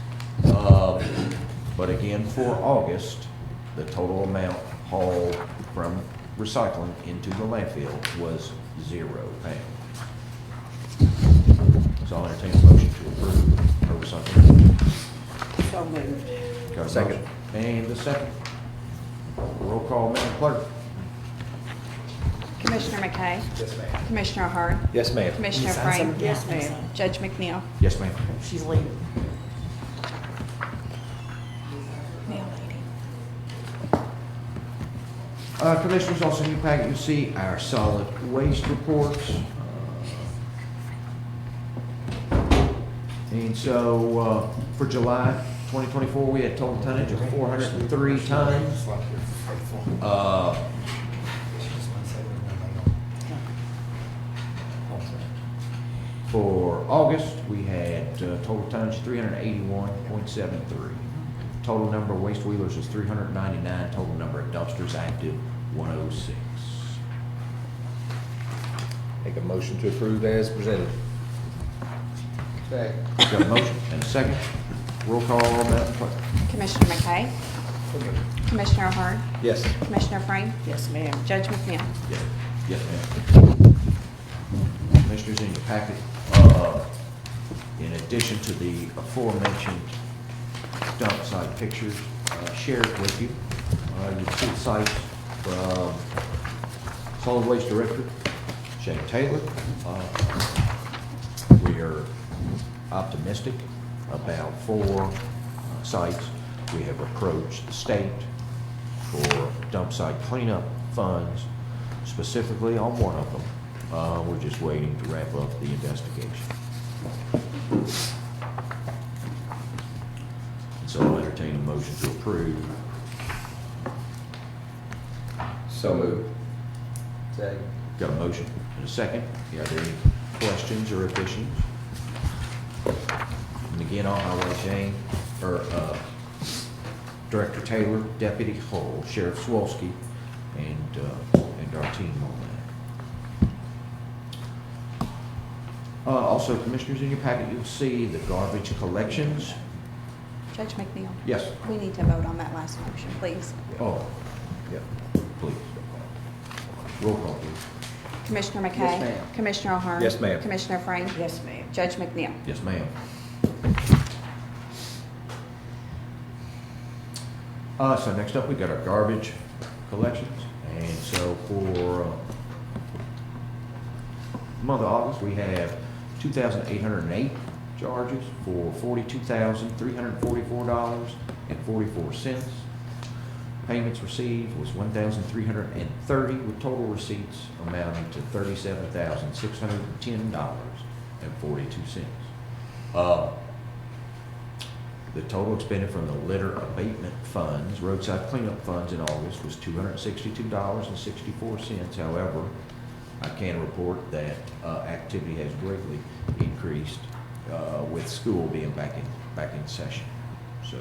But again, for August, the total amount hauled from recycling into the landfill was 0 pounds. So I'll entertain a motion to approve our recycling. So moved. Got a Second. motion and a second. Roll call, Madam Clerk. Commissioner McKay? Yes, ma'am. Commissioner Ahern? Yes, ma'am. Commissioner Frame? Yes, ma'am. Judge McNeil? Yes, ma'am. She's leaving. Mail lady. Commissioners, also in your packet, you'll see our solid waste reports. And so, for July 2024, we had total tonnage of 403 tons. For August, we had total tonnage 381.73. Total number of waste wheelers is 399. Total number of dumpsters active 106. Make a motion to approve as presented. Second. Got a motion and a second. Roll call, Madam Clerk. Commissioner McKay? Commissioner Ahern? Yes. Commissioner Frame? Yes, ma'am. Judge McNeil? Yes, yes, ma'am. Commissioners, in your packet, in addition to the aforementioned dump site pictures, shared with you, you see the sites from Solid Waste Director Shane Taylor. We are optimistic about 4 sites. We have approached the state for dump site cleanup funds, specifically on one of them. We're just waiting to wrap up the investigation. So I'll entertain a motion to approve. So moved. Second. Got a motion and a second. Are there any questions or additions? And again, I'll highlight Jane, or Director Taylor, Deputy Hull, Sheriff Swolsky, and our team on that. Also, Commissioners, in your packet, you'll see the garbage collections. Judge McNeil? Yes. We need to vote on that last motion, please. Oh, yeah, please. Roll call, please. Commissioner McKay? Yes, ma'am. Commissioner O'Hearn? Yes, ma'am. Commissioner Frank? Yes, ma'am. Judge McNeil? Yes, ma'am. So next up, we've got our garbage collections. And so for the month of August, we have 2,808 charges for $42,344.44. Payments received was 1,330, with total receipts amounting to $37,610.42. The total expended from the litter abatement funds, roadside cleanup funds in August was $262.64. However, I can report that activity has greatly increased with school being back in session. So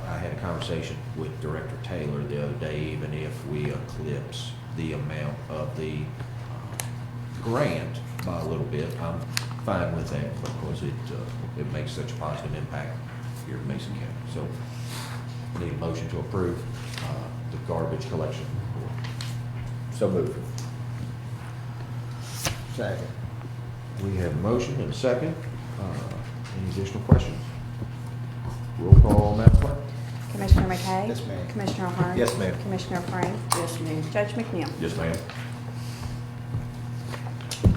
I had a conversation with Director Taylor the other day. Even if we eclipse the amount of the grant by a little bit, I'm fine with that because it makes such a positive impact here in Mason County. So I need a motion to approve the garbage collection report. So moved. Second. We have a motion and a second. Any additional questions? Roll call, Madam Clerk. Commissioner McKay? Yes, ma'am. Commissioner O'Hearn? Yes, ma'am. Commissioner Frank? Yes, ma'am. Judge McNeil? Yes, ma'am.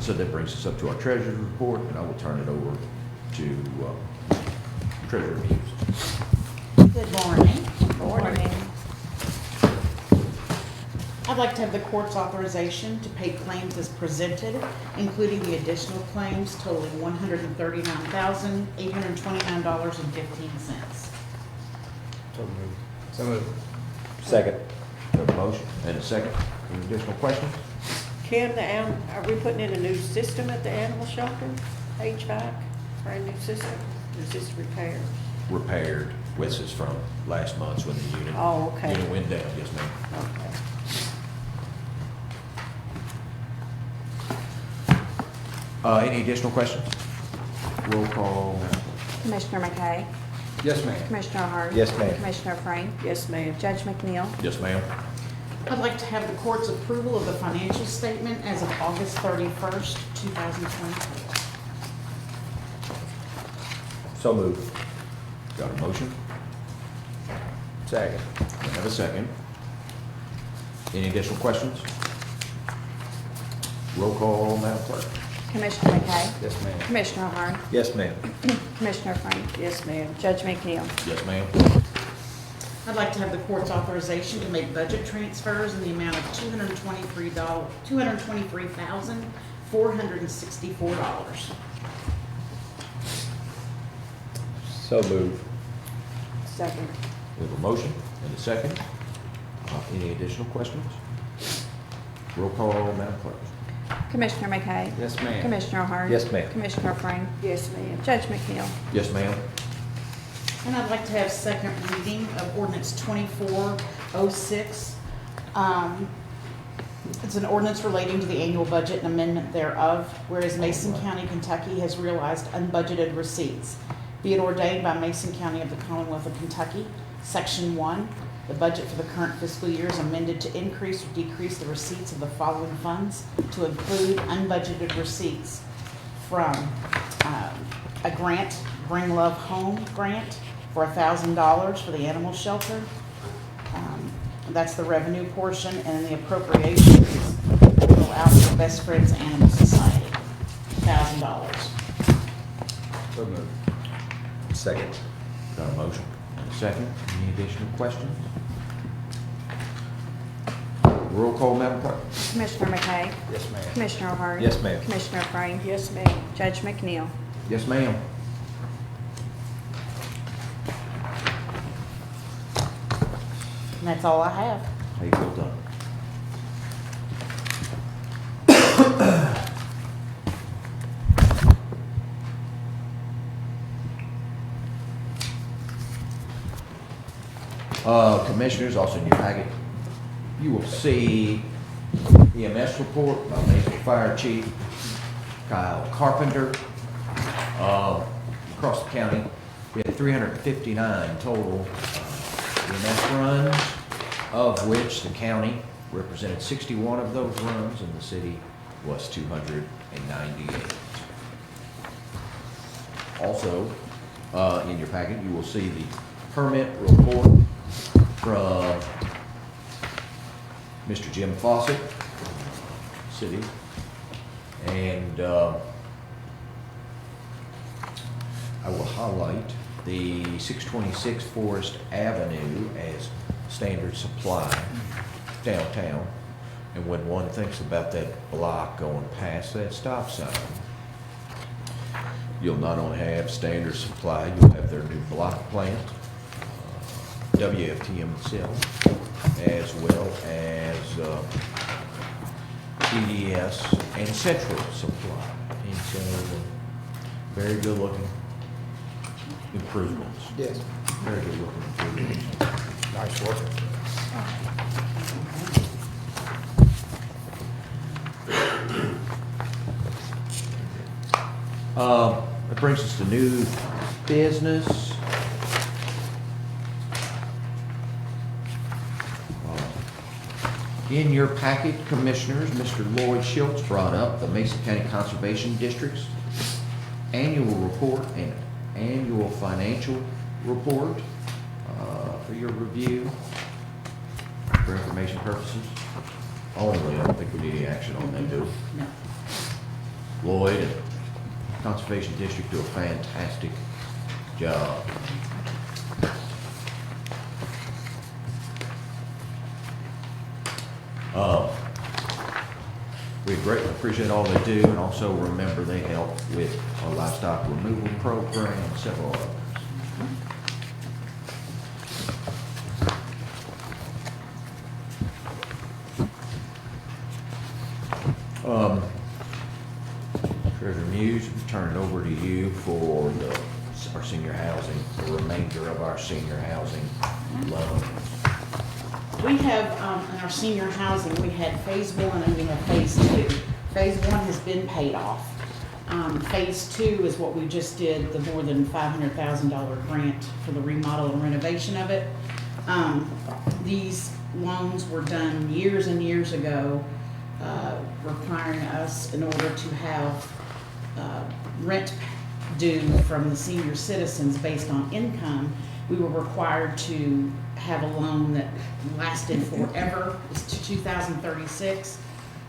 So that brings us up to our treasurer's report, and I will turn it over to Treasurer Hughes. Good morning. Morning. I'd like to have the court's authorization to pay claims as presented, including the additional claims totaling $139,829.15. So moved. Second. We have a motion and a second. Any additional questions? Are we putting in a new system at the animal shelter? HVAC, brand new system? Or is this repairs? Repaired. This is from last month's when the unit, Oh, okay. unit went down. Yes, ma'am. Okay. Any additional questions? Roll call, Madam Clerk. Commissioner McKay? Yes, ma'am. Commissioner O'Hearn? Yes, ma'am. Commissioner Frank? Yes, ma'am. Judge McNeil? Yes, ma'am. I'd like to have the court's approval of the financial statement as of August 31st, 2024. So moved. Got a motion? Second. I have a second. Any additional questions? Roll call, Madam Clerk. Commissioner McKay? Yes, ma'am. Commissioner O'Hearn? Yes, ma'am. Commissioner Frank? Yes, ma'am. Judge McNeil? Yes, ma'am. I'd like to have the court's authorization to make budget transfers in the amount of $223,464. So moved. Second. We have a motion and a second. Any additional questions? Roll call, Madam Clerk. Commissioner McKay? Yes, ma'am. Commissioner O'Hearn? Yes, ma'am. Commissioner Frank? Yes, ma'am. Judge McNeil? Yes, ma'am. And I'd like to have second reading of ordinance 2406. It's an ordinance relating to the annual budget and amendment thereof, whereas Mason County, Kentucky has realized unbudgeted receipts. Be it ordained by Mason County of the Commonwealth of Kentucky, Section 1, the budget for the current fiscal year is amended to increase or decrease the receipts of the following funds to include unbudgeted receipts from a grant, Bring Love Home grant for $1,000 for the animal shelter. That's the revenue portion, and the appropriations will out for Best Friends Animal Society, $1,000. So moved. Second. Got a motion and a second. Any additional questions? Roll call, Madam Clerk. Commissioner McKay? Yes, ma'am. Commissioner O'Hara? Yes, ma'am. Commissioner Frame? Yes, ma'am. Judge McNeil? Yes, ma'am. And that's all I have. Hey, well done. Commissioners, also in your packet, you will see EMS report by Mason Fire Chief Kyle Carpenter. Across the county, we had 359 total EMS runs, of which the county represented 61 of those runs and the city was 298. Also, in your packet, you will see the permit report from Mr. Jim Fawcett, city, and I will highlight the 626 Forest Avenue as standard supply downtown. And when one thinks about that block going past that stop sign, you'll not only have standard supply, you'll have their new block plant, WFTM itself, as well as PDS and Central Supply. And so, very good looking improvements. Yes. Very good looking improvements. Nice work. That brings us to new business. In your packet, Commissioners, Mr. Lloyd Schultz brought up the Mason County Conservation District's annual report and annual financial report for your review, for information purposes only. I don't think we need any action on that, do we? No. Lloyd and Conservation District do a fantastic job. We greatly appreciate all they do, and also remember they help with our livestock removal program and several others. Treasurer Muse, turn it over to you for our senior housing, the remainder of our senior housing loan. We have, in our senior housing, we had phase 1 and we have phase 2. Phase 1 has been paid off. Phase 2 is what we just did, the more than $500,000 grant for the remodel and renovation of it. These loans were done years and years ago, requiring us, in order to have rent due from the senior citizens based on income, we were required to have a loan that lasted forever. It's to 2036.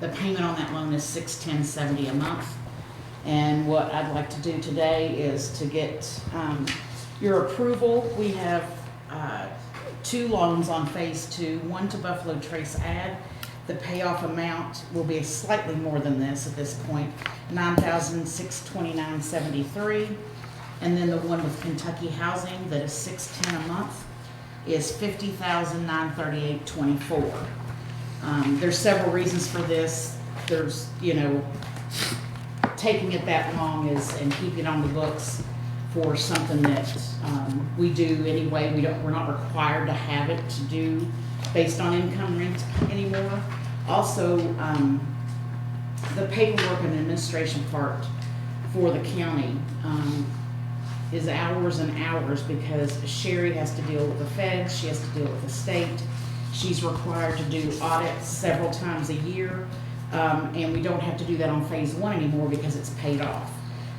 The payment on that loan is $610.70 a month. And what I'd like to do today is to get your approval. We have 2 loans on phase 2, one to Buffalo Trace Ad. The payoff amount will be slightly more than this at this point, $9,629.73. And then the one with Kentucky Housing that is $610 a month is $50,938.24. There's several reasons for this. There's, taking it that long and keeping it on the books for something that we do anyway. We're not required to have it to do based on income rent anymore. Also, the paperwork and administration part for the county is hours and hours, because Sherry has to deal with the feds, she has to deal with the state. She's required to do audits several times a year, and we don't have to do that on phase 1 anymore because it's paid off.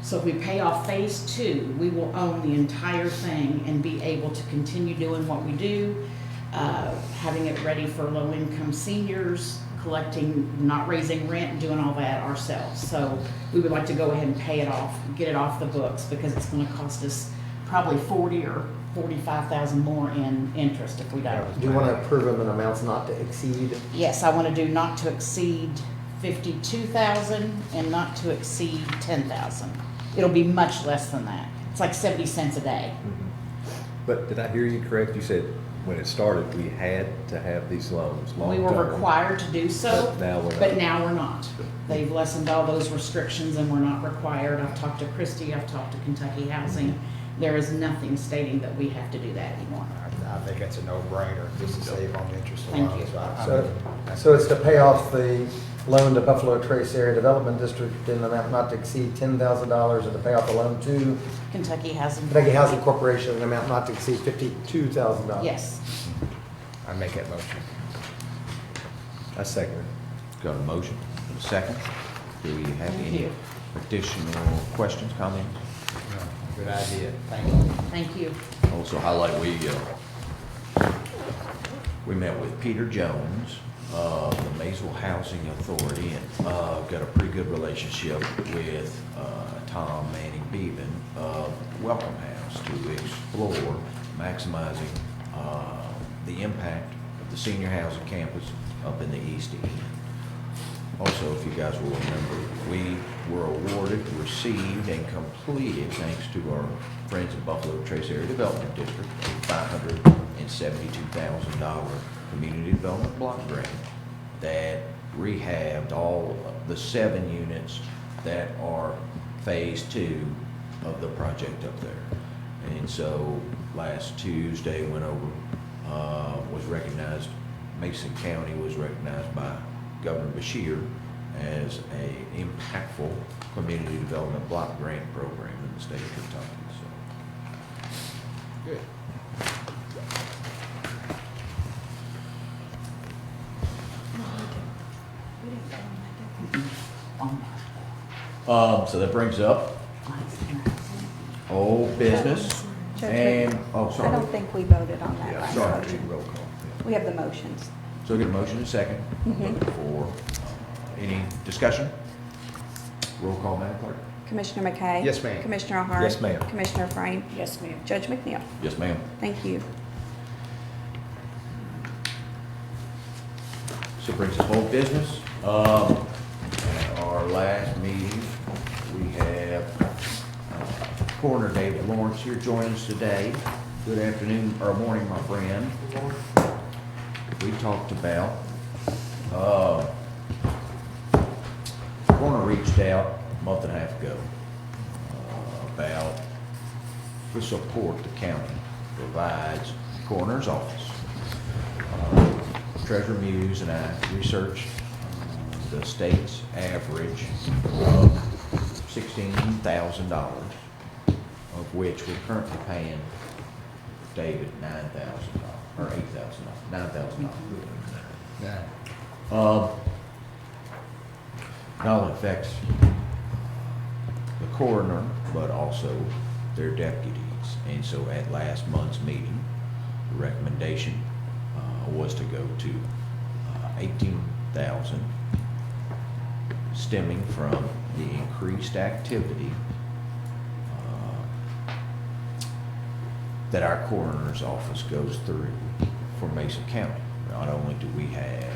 So if we pay off phase 2, we will own the entire thing and be able to continue doing what we do, having it ready for low-income seniors, collecting, not raising rent, and doing all that ourselves. So we would like to go ahead and pay it off, get it off the books, because it's gonna cost us probably 40 or 45,000 more in interest if we don't. Do you want to approve them in amounts not to exceed? Yes, I want to do not to exceed 52,000 and not to exceed 10,000. It'll be much less than that. It's like 70 cents a day. But did I hear you correct? You said when it started, we had to have these loans We were long-term. required to do so, But now we're not. They've lessened all those restrictions and we're not required. I've talked to Christie, I've talked to Kentucky Housing. There is nothing stating that we have to do that anymore. I think that's a no-brainer, just to save on interest Thank alone. you. So it's to pay off the loan to Buffalo Trace Area Development District in an amount not to exceed $10,000, and to pay off the loan to Kentucky Housing. Kentucky Housing Corporation in an amount not to exceed $52,000. Yes. I make that motion. I second it. Got a motion, and a second. Do we have Thank any you. additional questions, comments? Good idea, thank you. Thank you. Also highlight, we met with Peter Jones, the Maysville Housing Authority, and got a pretty good relationship with Tom Manning Bevan of Welcome House to explore maximizing the impact of the senior housing campus up in the East End. Also, if you guys will remember, we were awarded, received, and completed, thanks to our friends at Buffalo Trace Area Development District, a $572,000 community development block grant that rehabbed all of the 7 units that are phase 2 of the project up there. And so last Tuesday went over, was recognized, Mason County was recognized by Governor Beshear as a impactful community development block grant program in the state of Kentucky. So, Good. so that brings up old business and, oh, sorry. I don't think we voted on that last Sorry, motion. roll call. We have the motions. So we get a motion and a second. Mhm. Looking for any discussion? Roll call, Madam Clerk. Commissioner McKay? Yes, ma'am. Commissioner O'Hara? Yes, ma'am. Commissioner Frame? Yes, ma'am. Judge McNeil? Yes, ma'am. Thank you. So brings us old business. At our last meeting, we have Coroner David Lawrence here joining us today. Good afternoon, or morning, my friend. We talked about, Coroner reached out a month and a half ago about the support the county provides Coroner's office. Treasurer Muse and I researched the state's average of $16,000, of which we're currently paying David $9,000, or $8,000, $9,000. Yeah. Not only affects the coroner, but also their deputies. And so at last month's meeting, the recommendation was to go to 18,000, stemming from the increased activity that our coroner's office goes through for Mason County. Not only do we have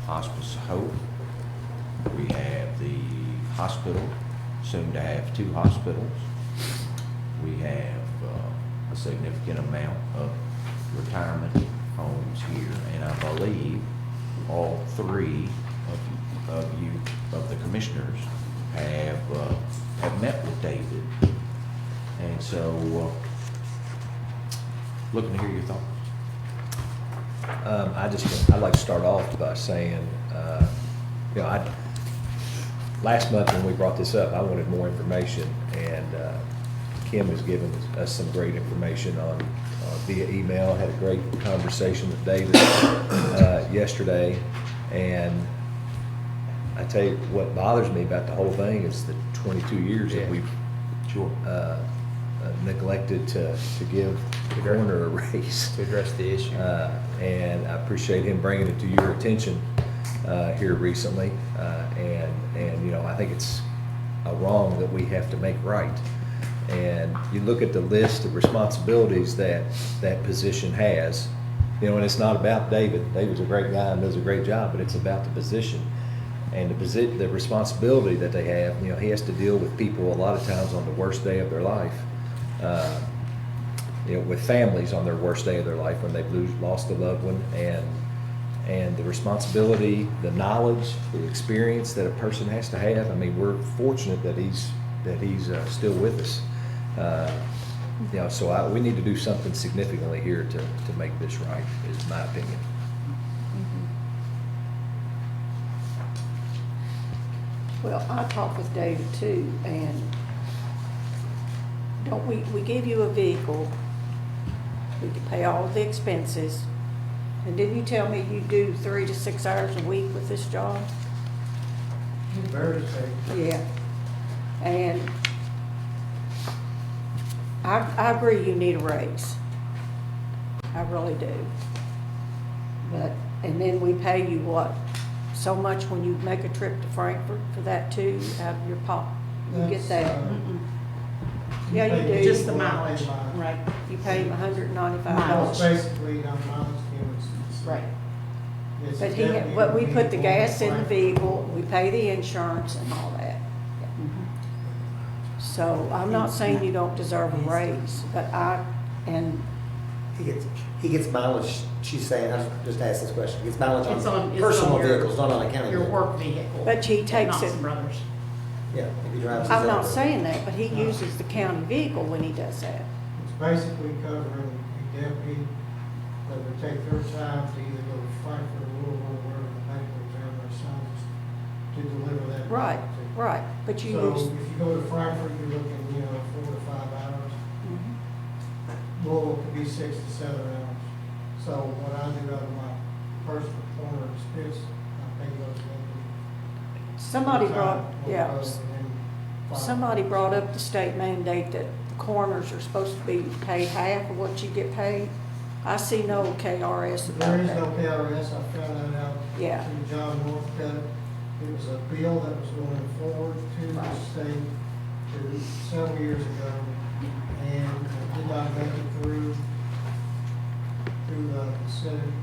Hospice Hope, we have the hospital, soon to have 2 hospitals. We have a significant amount of retirement homes here, and I believe all 3 of the commissioners have met with David. And so, looking to hear your thoughts. I'd like to start off by saying, last month when we brought this up, I wanted more information, and Kim has given us some great information on via email. Had a great conversation with David yesterday, and I tell you what bothers me about the whole thing is the 22 years that we've neglected to give the coroner a raise To address the issue. and I appreciate him bringing it to your attention. here recently, and you know, I think it's a wrong that we have to make right. And you look at the list of responsibilities that that position has, you know, and it's not about David. David's a great guy and does a great job, but it's about the position and the responsibility that they have. You know, he has to deal with people a lot of times on the worst day of their life. You know, with families on their worst day of their life when they've lost a loved one, and the responsibility, the knowledge, the experience that a person has to have. I mean, we're fortunate that he's still with us. You know, so we need to do something significantly here to make this right, is my opinion. Well, I talked with David too, and don't we give you a vehicle, we can pay all of the expenses, and didn't you tell me you do 3 to 6 hours a week with this job? Very safe. Yeah, and I agree you need a raise. I really do. But, and then we pay you what? So much when you make a trip to Frankfurt for that too, out of your pocket. You get that? Yeah, you do. Just the mileage, right? You pay him $195. Miles, basically, on miles given. Right. It's But definitely but we put the vehicle gas in the Frankfurt. vehicle, we pay the insurance and all that. So I'm not saying you don't deserve a raise, but He gets mileage, she's saying, I just asked this question, he gets mileage It's on on personal your- vehicles, not on a county Your vehicle. work vehicle. But he takes not it- some Brothers. Yeah, if he drives his I'm not own. saying that, but he uses the county vehicle when he does that. It's basically covering a deputy that would take their time to either go to Frankfurt or Louisville, wherever the medical examiner assigns to deliver that. Right, to. right, but you So use, if you go to Frankfurt, you're looking, 4 to 5 hours. Louisville could be 6 to 7 hours. So what I do out of my personal corner of expense, I pay those deputies. somebody brought, yeah, One road and then somebody brought up the state mandate that the coroners are supposed to be paid half of what you get paid. I see no KRS about There is no that. KRS, I found that out. Yeah. Through John Northcutt. It was a bill that was going forward to the state several years ago, and it did not make it through the Senate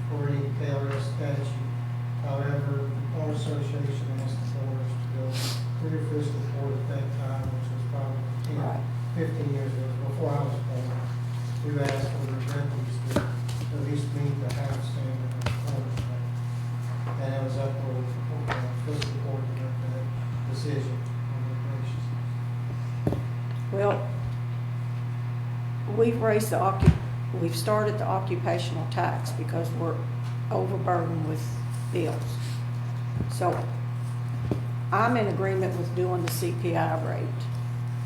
for any KRS statute. However, the Corn Association asked the coroners to go clear fiscal court at that time, which was probably 10, 15 years ago, before I was born. We asked for the deputies to at least meet the half standard of the corner state. And it was up for fiscal court to make that decision on the basis. Well, we've started the occupational tax because we're overburdened with bills. So I'm in agreement with doing the CPI rate.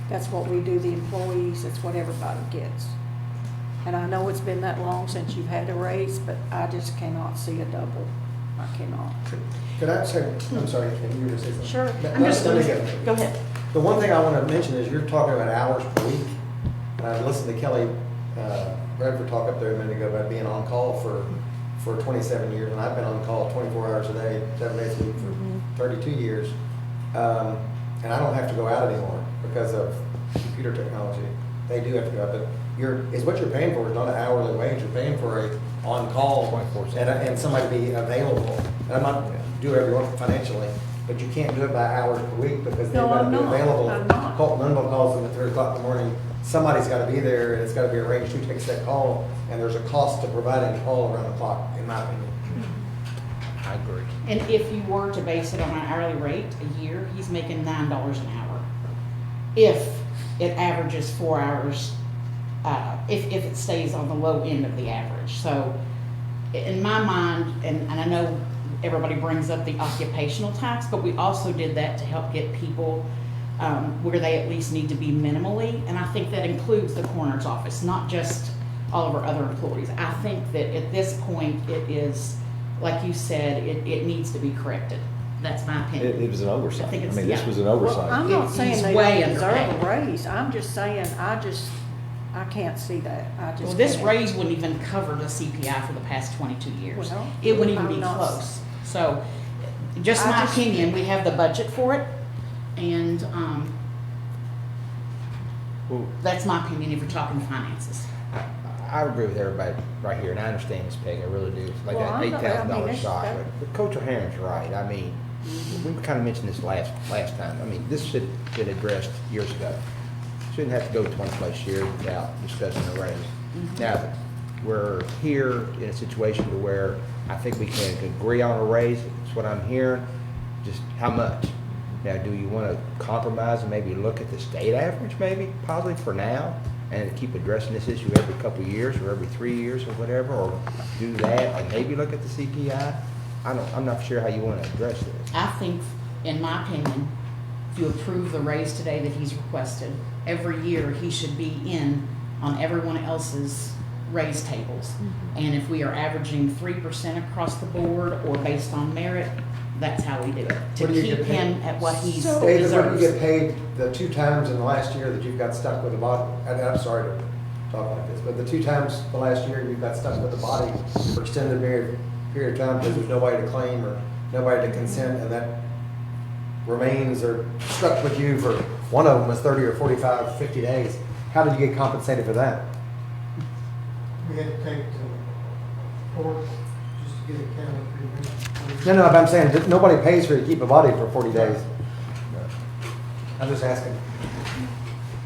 That's what we do, the employees, that's what everybody gets. And I know it's been that long since you've had a raise, but I just cannot see a double. I cannot. Could I say, I'm sorry, can you just say something? Sure. Let- I'm just let me gonna- go ahead. The one thing I want to mention is you're talking about hours per week. I listened to Kelly Bradford talk up there a minute ago about being on call for 27 years, and I've been on call 24 hours a day, 7 days a week for 32 years. And I don't have to go out anymore because of computer technology. They do have to go out, but what you're paying for is not an hourly wage. You're paying for a on-call 24/7. and somebody be available. And I'm not do whatever you want financially, but you can't do it by hours per week because they've No, got to I'm be not. available. I'm not. Colton Linville calls them at 3 o'clock in the morning. Somebody's got to be there, and it's got to be arranged who takes that call, and there's a cost to providing a call around the clock, in my opinion. I agree. And if you were to base it on an hourly rate, a year, he's making $9 an hour. If it averages 4 hours, if it stays on the low end of the average. So in my mind, and I know everybody brings up the occupational tax, but we also did that to help get people where they at least need to be minimally. And I think that includes the coroner's office, not just all of our other employees. I think that at this point, it is, like you said, it needs to be corrected. That's my opinion. It was an oversight. I think it's- mean, this yeah. was an oversight. Well, I'm not He's saying they way don't deserve underpaid. a raise. I'm just saying, I can't see that. I just Well, this can't. raise wouldn't even cover the CPI for the past 22 years. Well, It wouldn't even I'm be not- close. So, just I my just- opinion, we have the budget for it, and, Well, that's my opinion if you're talking finances. I agree with everybody right here, and I understand this, Peg, I really do. It's like Well, that I'm not- $8,000 that's- shot, that- but Coach O'Haron's right. I mean, we kind of mentioned this last time. I mean, this should have been addressed years ago. Shouldn't have to go to 20 plus years without discussing a raise. Now, we're here in a situation to where I think we can agree on a raise, that's what I'm hearing, just how much? Now, do you want to compromise and maybe look at the state average maybe, possibly for now, and keep addressing this issue every couple of years or every 3 years or whatever, or do that and maybe look at the CPI? I'm not sure how you want to address this. I think, in my opinion, if you approve the raise today that he's requested, every year he should be in on everyone else's raise tables. And if we are averaging 3% across the board or based on merit, that's how we do it. To What do you keep get paid? him at what he David, what do you deserves. get paid the 2 times in the last year that you've got stuck with the body? And I'm sorry to talk like this, but the 2 times the last year you've got stuck with the body for extended period of time because there's nobody to claim or nobody to consent, and that remains or stuck with you for, one of them was 30 or 45, 50 days. How did you get compensated for that? We had to take it to court just to get a county pre-real. No, but I'm saying that nobody pays for you to keep a body for 40 days. I'm just asking.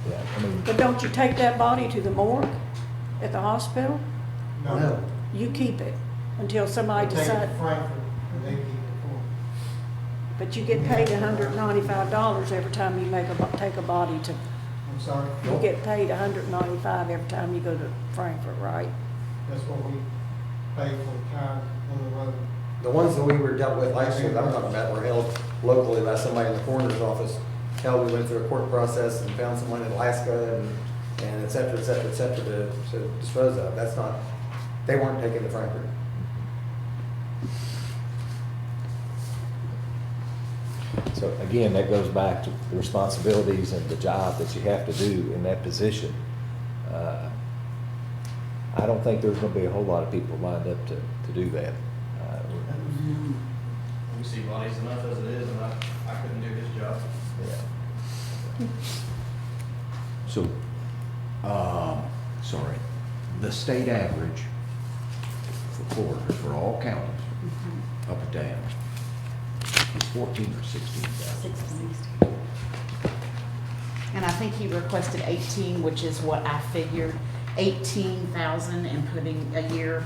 Yeah, I mean, But don't you take that body to the morgue at the hospital? No. You keep it until somebody We take it to decides. Frankfurt, and they keep it for. But you get paid $195 every time you take a body to, I'm sorry, you get paid $195 every time you go to Frankfurt, right? that's what we pay for the time on the road. The ones that we were dealt with last year, that I'm talking about, were held locally by somebody in the coroner's office. Hell, we went through a court process and found someone in Alaska and et cetera, et cetera, et cetera, to dispose of. That's not, they weren't taken to Frankfurt. so again, that goes back to the responsibilities and the job that you have to do in that position. I don't think there's gonna be a whole lot of people lined up to do that. We see bodies enough as it is, and I couldn't do his job. Yeah. So, sorry, the state average for Florida, for all counties, up and down, is 14 or 16,000. And I think he requested 18, which is what I figured, 18,000 and putting a year,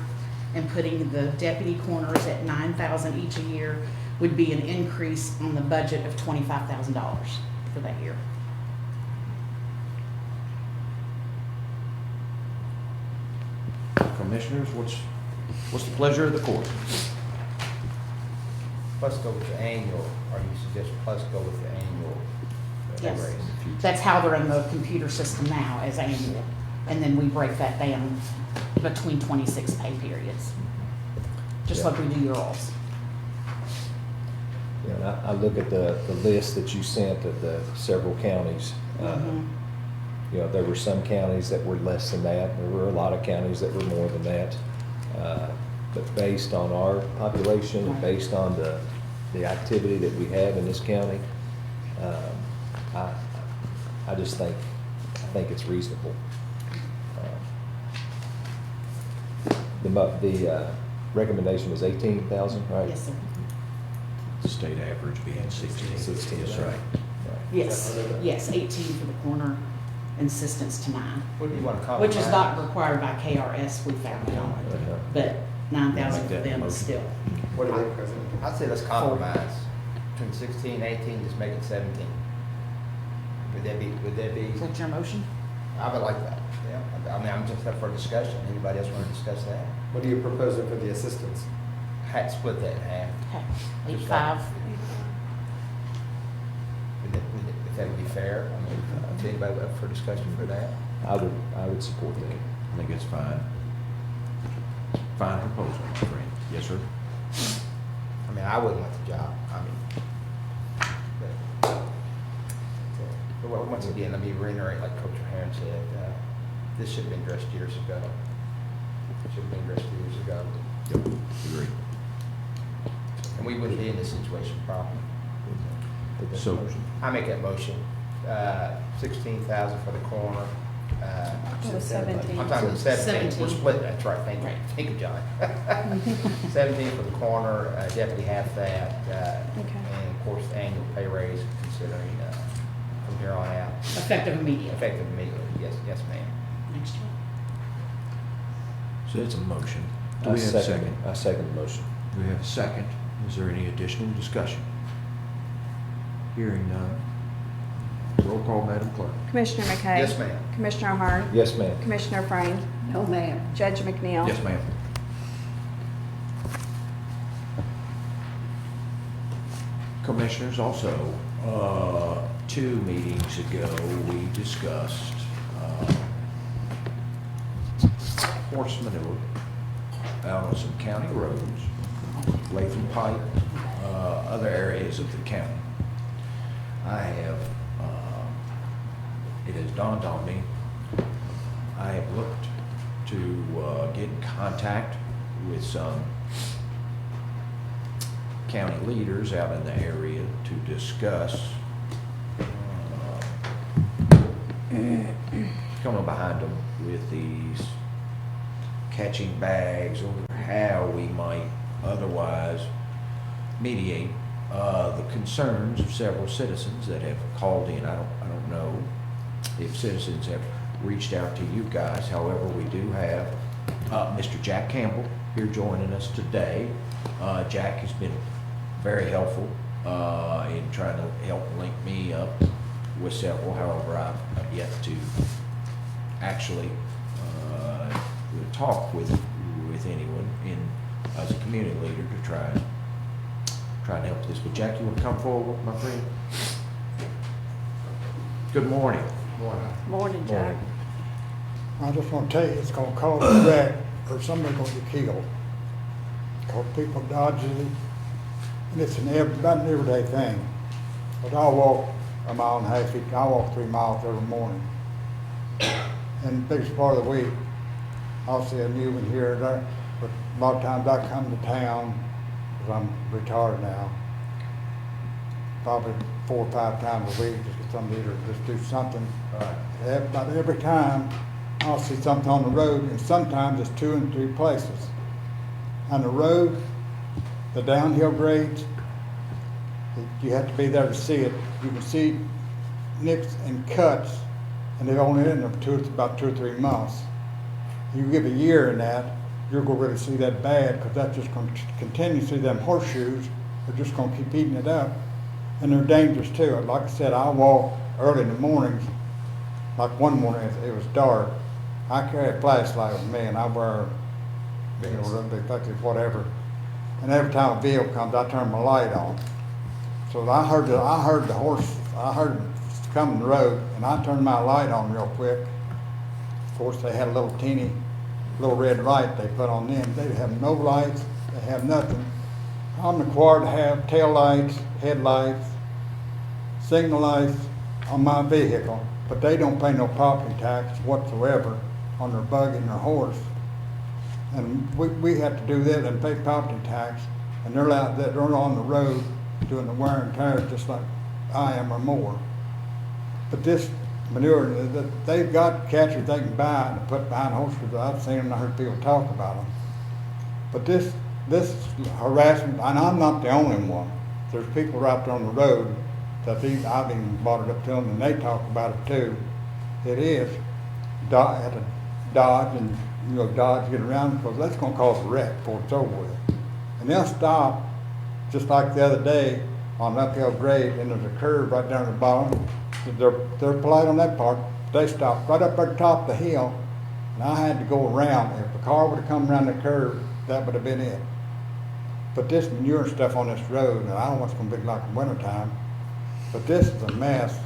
and putting the deputy coroners at 9,000 each a year would be an increase on the budget of $25,000 for that year. Commissioners, what's the pleasure of the court? Let's go with the annual, or you suggest let's go with the annual Yes. raise. That's how they're in the computer system now, as annual. And then we break that down between 26 pay periods, just like we do yours. You know, I look at the list that you sent of the several counties. You know, there were some counties that were less than that. There were a lot of counties that were more than that. But based on our population, and based on the activity that we have in this county, I just think it's reasonable. The recommendation was 18,000, right? Yes, sir. The state average being 16. 16, That's right. right. Yes, yes, 18 for the corner, and assistance to 9. What do you want to call Which is not required by KRS, we found out, but 9,000 for them is still. What do they, President? I'd say let's compromise between 16 and 18, just make it 17. Would that be? Is that your motion? I would like that, yeah. I mean, I'm just up for discussion. Anybody else want to discuss that? What are you proposing for the assistants? Had split that in half. Okay, Just 85. If that would be fair, I mean, is anybody up for discussion for that? I would support that. I think it's fine. Fine proposal, my friend. Yes, sir. I mean, I wouldn't want the job, I mean. But well, once again, let me reiterate, like Coach O'Haron said, this should have been addressed years ago. Should have been addressed years ago. Yep, agree. And we wouldn't be in this situation probably. So, I make that motion, 16,000 for the corner. It was 17. I'm talking 17, we're 17. split, that's right, thank you, thank you, John. 17 for the corner, deputy half that, and of course, the annual pay raise considering from here on out. Effective immediately. Effective immediately, yes, yes, ma'am. Next one. so it's a motion. Do I we have a second, second? I second the motion. Do we have a second? Is there any additional discussion? Hearing none. Roll call, Madam Clerk. Commissioner McKay? Yes, ma'am. Commissioner Ahern? Yes, ma'am. Commissioner Frame? No, ma'am. Judge McNeil? Yes, ma'am. Commissioners, also, 2 meetings ago, we discussed horse manure out on some county roads, Latham Pike, other areas of the county. I have, it has dawned on me, I have looked to get in contact with some county leaders out in the area to discuss coming behind them with these catching bags or how we might otherwise mediate the concerns of several citizens that have called in. I don't know if citizens have reached out to you guys. However, we do have Mr. Jack Campbell here joining us today. Jack has been very helpful in trying to help link me up with several. However, I've yet to actually talk with anyone as a community leader to try and help this. But Jack, you want to come forward, my friend? Good morning. Morning, Jack. I just want to tell you, it's going to cause a wreck or somebody's going to get killed. Because people dodge it, and it's about an everyday thing. But I walk a mile and a half, I walk 3 miles every morning. And the biggest part of the week, I'll see a new one here or there. But a lot of times I come to town, because I'm retired now, probably 4 or 5 times a week, just get somebody to just do something. About every time, I'll see something on the road, and sometimes it's 2 and 3 places. On the road, the downhill grades, you have to be there to see it. You can see nicks and cuts, and they've only in them about 2 or 3 months. You give a year in that, you're going to really see that bad, because that's just going to continue to see them horseshoes. They're just going to keep eating it up, and they're dangerous too. Like I said, I walk early in the mornings. Like one morning, it was dark. I carry a flashlight with me, and I wear, reflective, whatever. And every time a vehicle comes, I turn my light on. So I heard the horse, I heard him coming the road, and I turned my light on real quick. Of course, they had a little teeny, little red light they put on them. They have no lights, they have nothing. I'm required to have tail lights, headlights, signal lights on my vehicle, but they don't pay no property tax whatsoever on their buggy and their horse. And we have to do that and pay property tax, and they're on the road doing the wear and tear just like I am or more. But this manure, they've got catchers they can buy and put behind horses. I've seen them, I heard people talk about them. But this harassment, and I'm not the only one. There's people right there on the road that I've even brought it up to them, and they talk about it too. It is have to dodge and dodge, get around, because that's going to cause a wreck before it's over with. And they'll stop, just like the other day on an uphill grade, and there's a curve right down at the bottom. They're polite on that part. They stopped right up at the top of the hill, and I had to go around. If a car would have come around the curve, that would have been it. But this manure stuff on this road, and I don't know what's going to be like in wintertime, but this is a mess,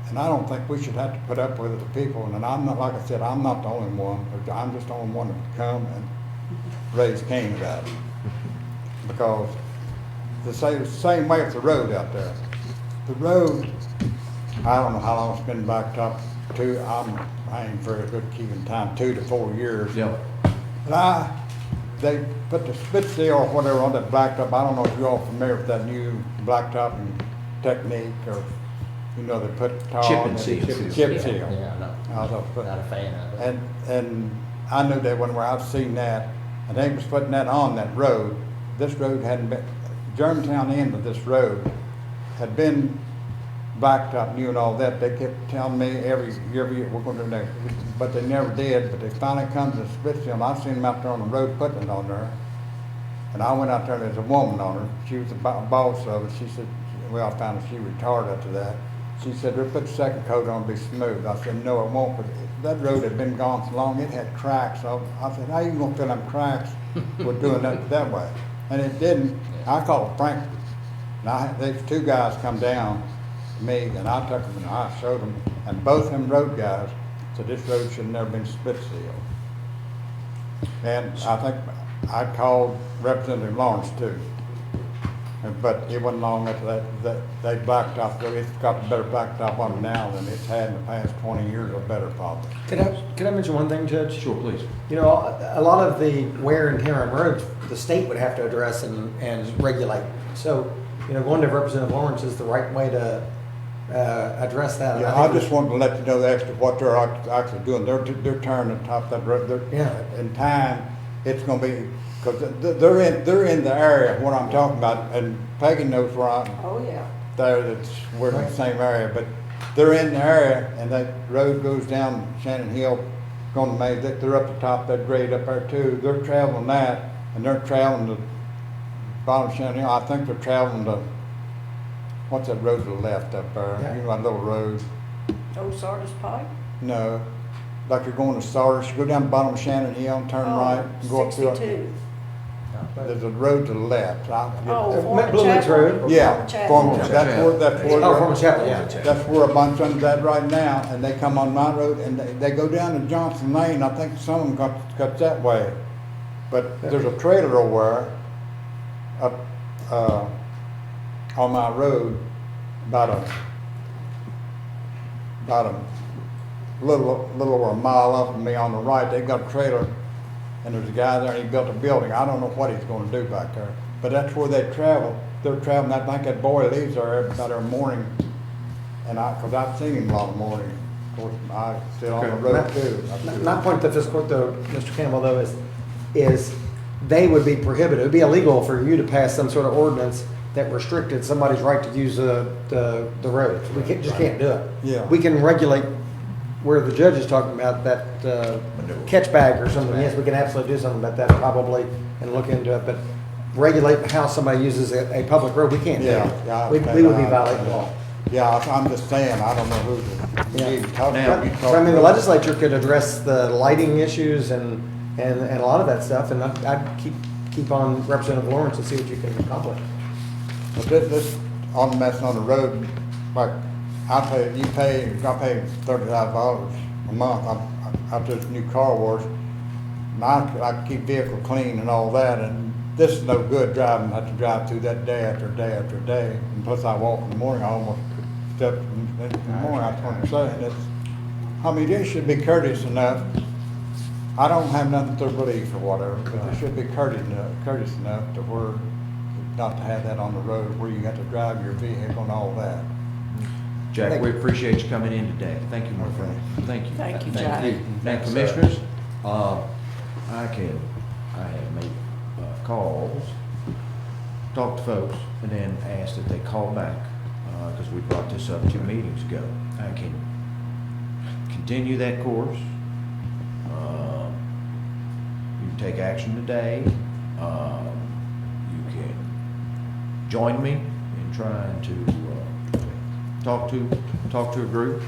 and I don't think we should have to put up with it, the people. And I'm not, like I said, I'm not the only one. I'm just the only one that come and raise Cain about it. Because the same way with the road out there. The road, I don't know how long it's been blacktop. I ain't very good keeping time, 2 to 4 years. Yeah. But they put the spit seal or whatever on that blacktop. I don't know if you're all familiar with that new blacktopping technique, or, you know, they put tar Chip on and it. seal. Chip seal. Yeah, not a fan of it. And I knew that when I've seen that, and they was putting that on that road. This road hadn't been, Germantown end of this road had been blacktop, new and all that. They kept telling me every year we're going to do that, but they never did. But they finally come to the split seal. I seen them out there on the road putting it on there. And I went out there, and there's a woman on her. She was the boss of it. She said, well, I found out she retired after that. She said, they'll put the second coat on, it'll be smooth. I said, no, it won't. But that road had been gone so long, it had cracks. So I said, how you gonna fill them cracks with doing that way? And it didn't. I called Frank. And these two guys come down to me, and I took them and I showed them. And both them road guys said this road should have never been split sealed. And I think I called Representative Lawrence too. But it wasn't long after that they blacktop. It's got a better blacktop on it now than it's had in the past 20 years or better probably. Could I mention one thing, Judge? Sure, please. You know, a lot of the wear and tear on roads, the state would have to address and regulate. So, you know, going to Representative Lawrence is the right way to address that. Yeah, I just wanted to let you know the extra what they're actually doing. They're tearing the top of that road. In time, it's going to be, because they're in the area what I'm talking about, and Peggy knows where I'm. Oh, yeah. There, we're in the same area, but they're in the area, and that road goes down Shannon Hill, going to May. They're up the top of that grade up there too. They're traveling that, and they're traveling the bottom of Shannon Hill. I think they're traveling the, what's that road to the left up there? Yeah. You know, that little road. Old Sardis Pike? No, like you're going to Sardis, you go down the bottom of Shannon Hill and turn right and go up through it. 62. There's a road to the left. Blue Ridge Road? Yeah, Former Chapel. that's where. Oh, Former Chapel, yeah. That's where a bunch of them's at right now, and they come on my road, and they go down to Johnson Lane. I think some of them cuts that way. But there's a trailer over there, up, on my road, about a little over a mile up from me on the right. They got a trailer, and there's a guy there, and he built a building. I don't know what he's gonna do back there, but that's where they travel. They're traveling, I think that boy leaves there about every morning, and cause I've seen him a lot of mornings. Of course, I still on the road too. My point to fiscal court though, Mr. Campbell, though, is they would be prohibited. It would be illegal for you to pass some sort of ordinance that restricted somebody's right to use the roads. We just can't do it. Yeah. We can regulate where the judge is talking about that catch bag or something. Yes, we can absolutely do something about that probably and look into it. But regulate how somebody uses a public road, we can't do it. We would be violating the law. Yeah, I'm just saying, I don't know who to even talk But I mean, the legislature could address the lighting issues and a lot of that stuff, and I'd keep on Representative Lawrence and see what you can accomplish. But this on the mess on the road, like I pay $35 a month. I just new car wash. And I keep vehicle clean and all that, and this is no good driving. I have to drive through that day after day after day. And plus I walk in the morning. I almost step in the morning. I was going to say, I mean, they should be courteous enough. I don't have nothing to believe or whatever, but they should be courteous enough to where not to have that on the road where you got to drive your vehicle and all that. Jack, we appreciate you coming in today. Thank you, my friend. Thank you. Thank you, Jack. Now, commissioners, I have made calls, talked to folks, and then asked that they call back, because we brought this up 2 meetings ago. I can continue that course. You can take action today. You can join me in trying to talk to a group.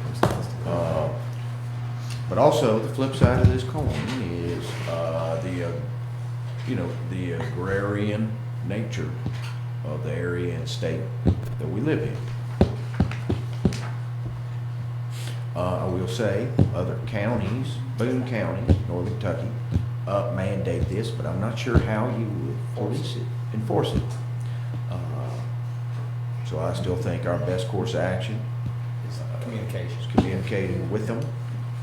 But also the flip side of this coin is the agrarian nature of the area and state that we live in. I will say other counties, Boone County, Northern Kentucky, mandate this, but I'm not sure how you would enforce it. So I still think our best course of action is communicating with them.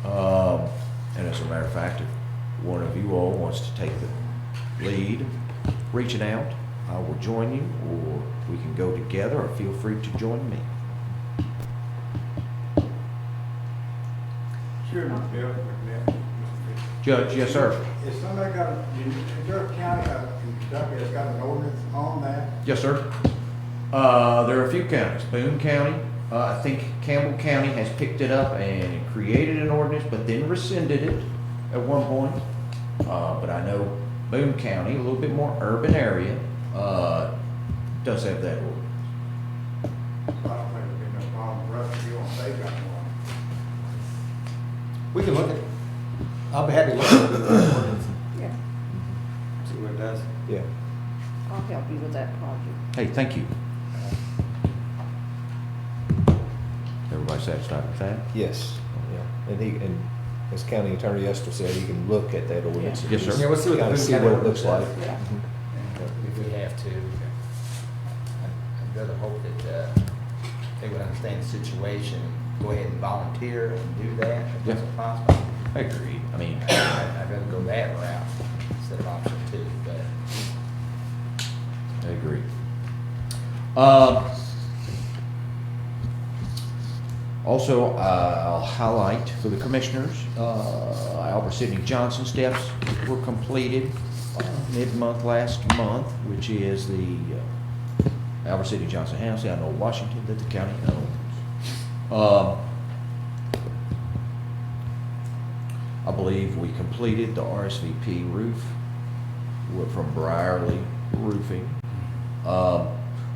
And as a matter of fact, if one of you all wants to take the lead reaching out, I will join you, or we can go together, or feel free to join me. Sure, Bill. Judge, yes, sir. Is somebody got, is there a county in Kentucky that's got an ordinance on that? Yes, sir. There are a few counties. Boone County, I think Campbell County has picked it up and created an ordinance, but then rescinded it at one point. But I know Boone County, a little bit more urban area, does have that ordinance. I don't think there'd be no problem for us if you want to say got one. We can look at it. I'll be happy to look at it. Yeah, See what it does. Yeah. I'll help you with that project. Hey, thank you. Everybody satisfied with that? Yes, yeah. And as county attorney Esther said, he can look at that ordinance. and Yes, sir. just Yeah, we'll see what the kinda Boone see County what it ordinance looks like. does. Yeah. And if we have to, I'd rather hope that they would understand the situation, go ahead and volunteer and do that if Yeah. it's possible. I agree. I mean, I'd rather go that route instead of option two, but. I agree. Also, I'll highlight for the commissioners, Albert Sidney Johnson steps were completed mid-month last month, which is the Albert Sidney Johnson House out in Old Washington that the county owns. I believe we completed the RSVP roof from Briarly Roofing.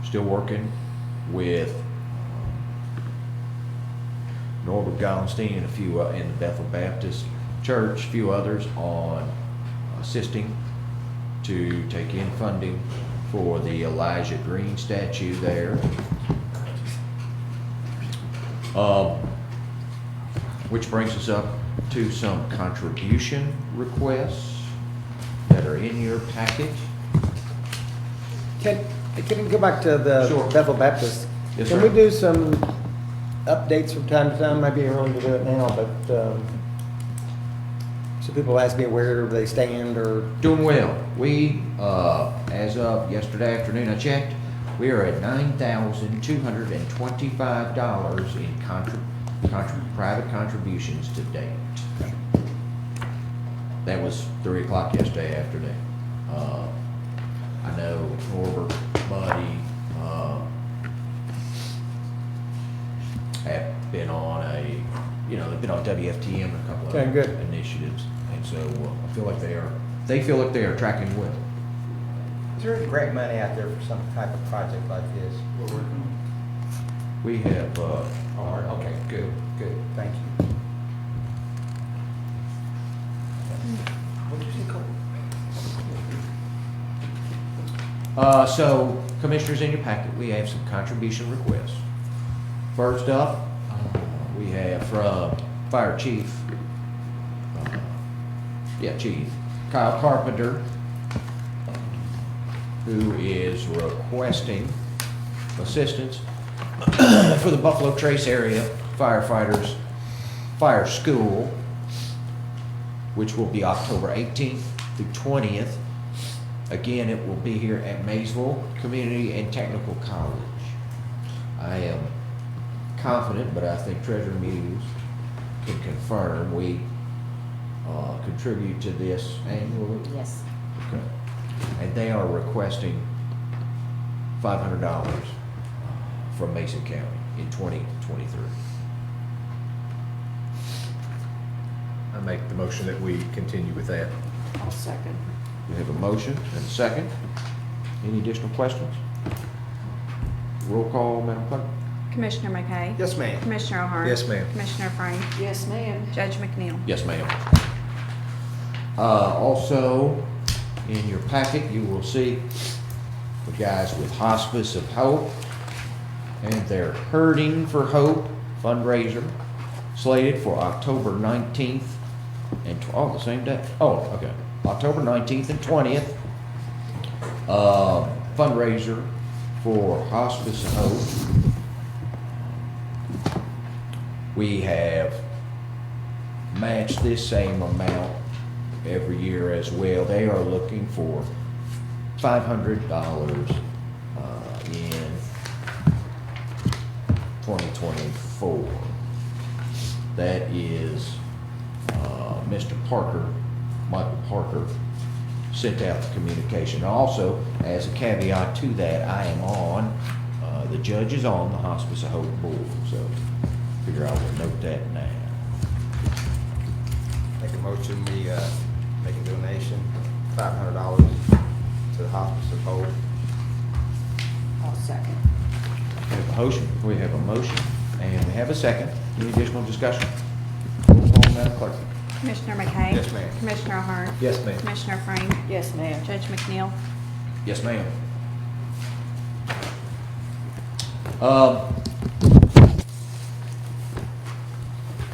Still working with Norbert Gallenstein and a few in the Bethel Baptist Church, a few others on assisting to take in funding for the Elijah Green statue there. Which brings us up to some contribution requests that are in your package. Can we go back to the Sure. Bethel Baptist? Yes, Can sir. we do some updates from time to time? Maybe early to do it now, but, so people ask me where they stand or. Doing well. We, as of yesterday afternoon, I checked, we are at $9,225 in private contributions to date. That was 3 o'clock yesterday afternoon. I know Norbert, Buddy, have been on they've been on WFTM and a couple of Okay, good. initiatives. And so I feel like they feel like they are tracking well. Is there any grant money out there for some type of project like this? We're working on. We have, Okay, good, thank you. What'd you say, Cole? So, commissioners, in your packet, we have some contribution requests. First up, we have from Fire Chief, Chief Kyle Carpenter, who is requesting assistance for the Buffalo Trace area firefighters fire school, which will be October 18th through 20th. Again, it will be here at Maysville Community and Technical College. I am confident, but I think Treasurer Muse can confirm, we contribute to this annually. Yes. Okay. And they are requesting $500 from Mason County in 2023. I make the motion that we continue with that. I'll second. We have a motion and a second. Any additional questions? Roll call, Madam Clerk. Commissioner McKay? Yes, ma'am. Commissioner O'Hara? Yes, ma'am. Commissioner Frank? Yes, ma'am. Judge McNeil? Yes, ma'am. Also, in your packet, you will see the guys with Hospice of Hope and their Hurting for Hope fundraiser slated for October 19th and, the same day? Oh, okay. October 19th and 20th. Fundraiser for Hospice of Hope. We have matched this same amount every year as well. They are looking for $500 in 2024. That is Mr. Parker, Michael Parker, sent out the communication. Also, as a caveat to that, I am on, the judge is on the Hospice of Hope Board, so figure I will note that now. Make a motion, we make a donation, $500 to the Hospice of Hope. I'll second. We have a motion, and we have a second. Any additional discussion? Roll call, Madam Clerk. Commissioner McKay? Yes, ma'am. Commissioner Ahern? Yes, ma'am. Commissioner Frame? Yes, ma'am. Judge McNeil? Yes, ma'am.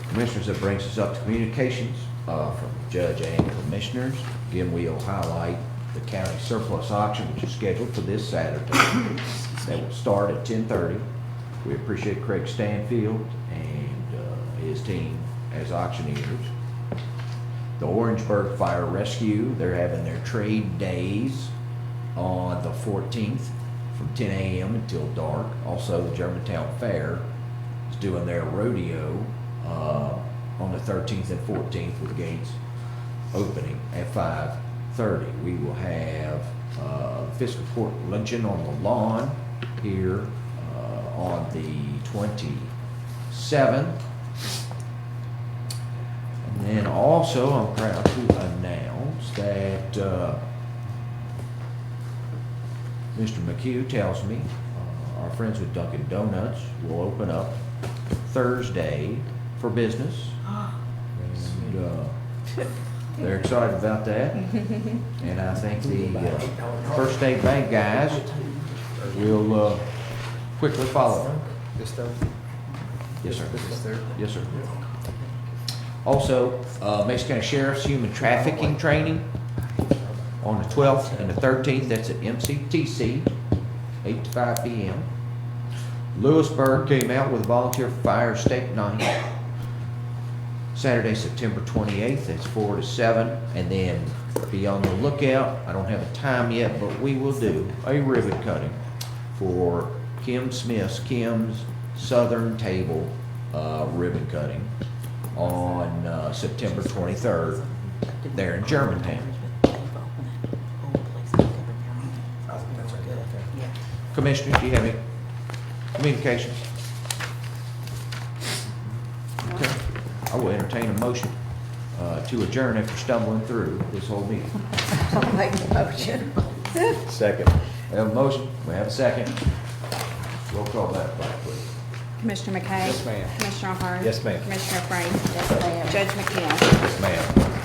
Commissioners, that brings us up to communications from Judge and Commissioners. Again, we'll highlight the county surplus auction, which is scheduled for this Saturday. That will start at 10:30. We appreciate Craig Stanfield and his team as auctioneers. The Orangeburg Fire Rescue, they're having their trade days on the 14th from 10 a.m. until dark. Also, the Germantown Fair is doing their rodeo on the 13th and 14th with gates opening at 5:30. We will have fiscal court luncheon on the lawn here on the 27th. And then also, I'm proud to announce that Mr. McHugh tells me our friends with Dunkin' Donuts will open up Thursday for business. And, they're excited about that. And I think the First State Bank guys will quickly follow. This Thursday? Yes, sir. This Thursday? Yes, sir. Also, Mason County Sheriff's Human Trafficking Training on the 12th and the 13th. That's at MCTC, 8 to 5 p.m. Lewisburg came out with a volunteer fire state night. Saturday, September 28th, that's 4 to 7. And then be on the lookout. I don't have a time yet, but we will do a ribbon cutting for Kim's Southern Table ribbon cutting on September 23rd there in Germantown. Commissioner, do you have any communications? Okay. I will entertain a motion to adjourn after stumbling through this whole meeting. I'll make the motion. Second. We have a motion, we have a second. Roll call that, please. Commissioner McKay? Yes, ma'am. Commissioner Ahern? Yes, ma'am. Commissioner Frame? Yes, ma'am. Judge McNeil? Yes, ma'am.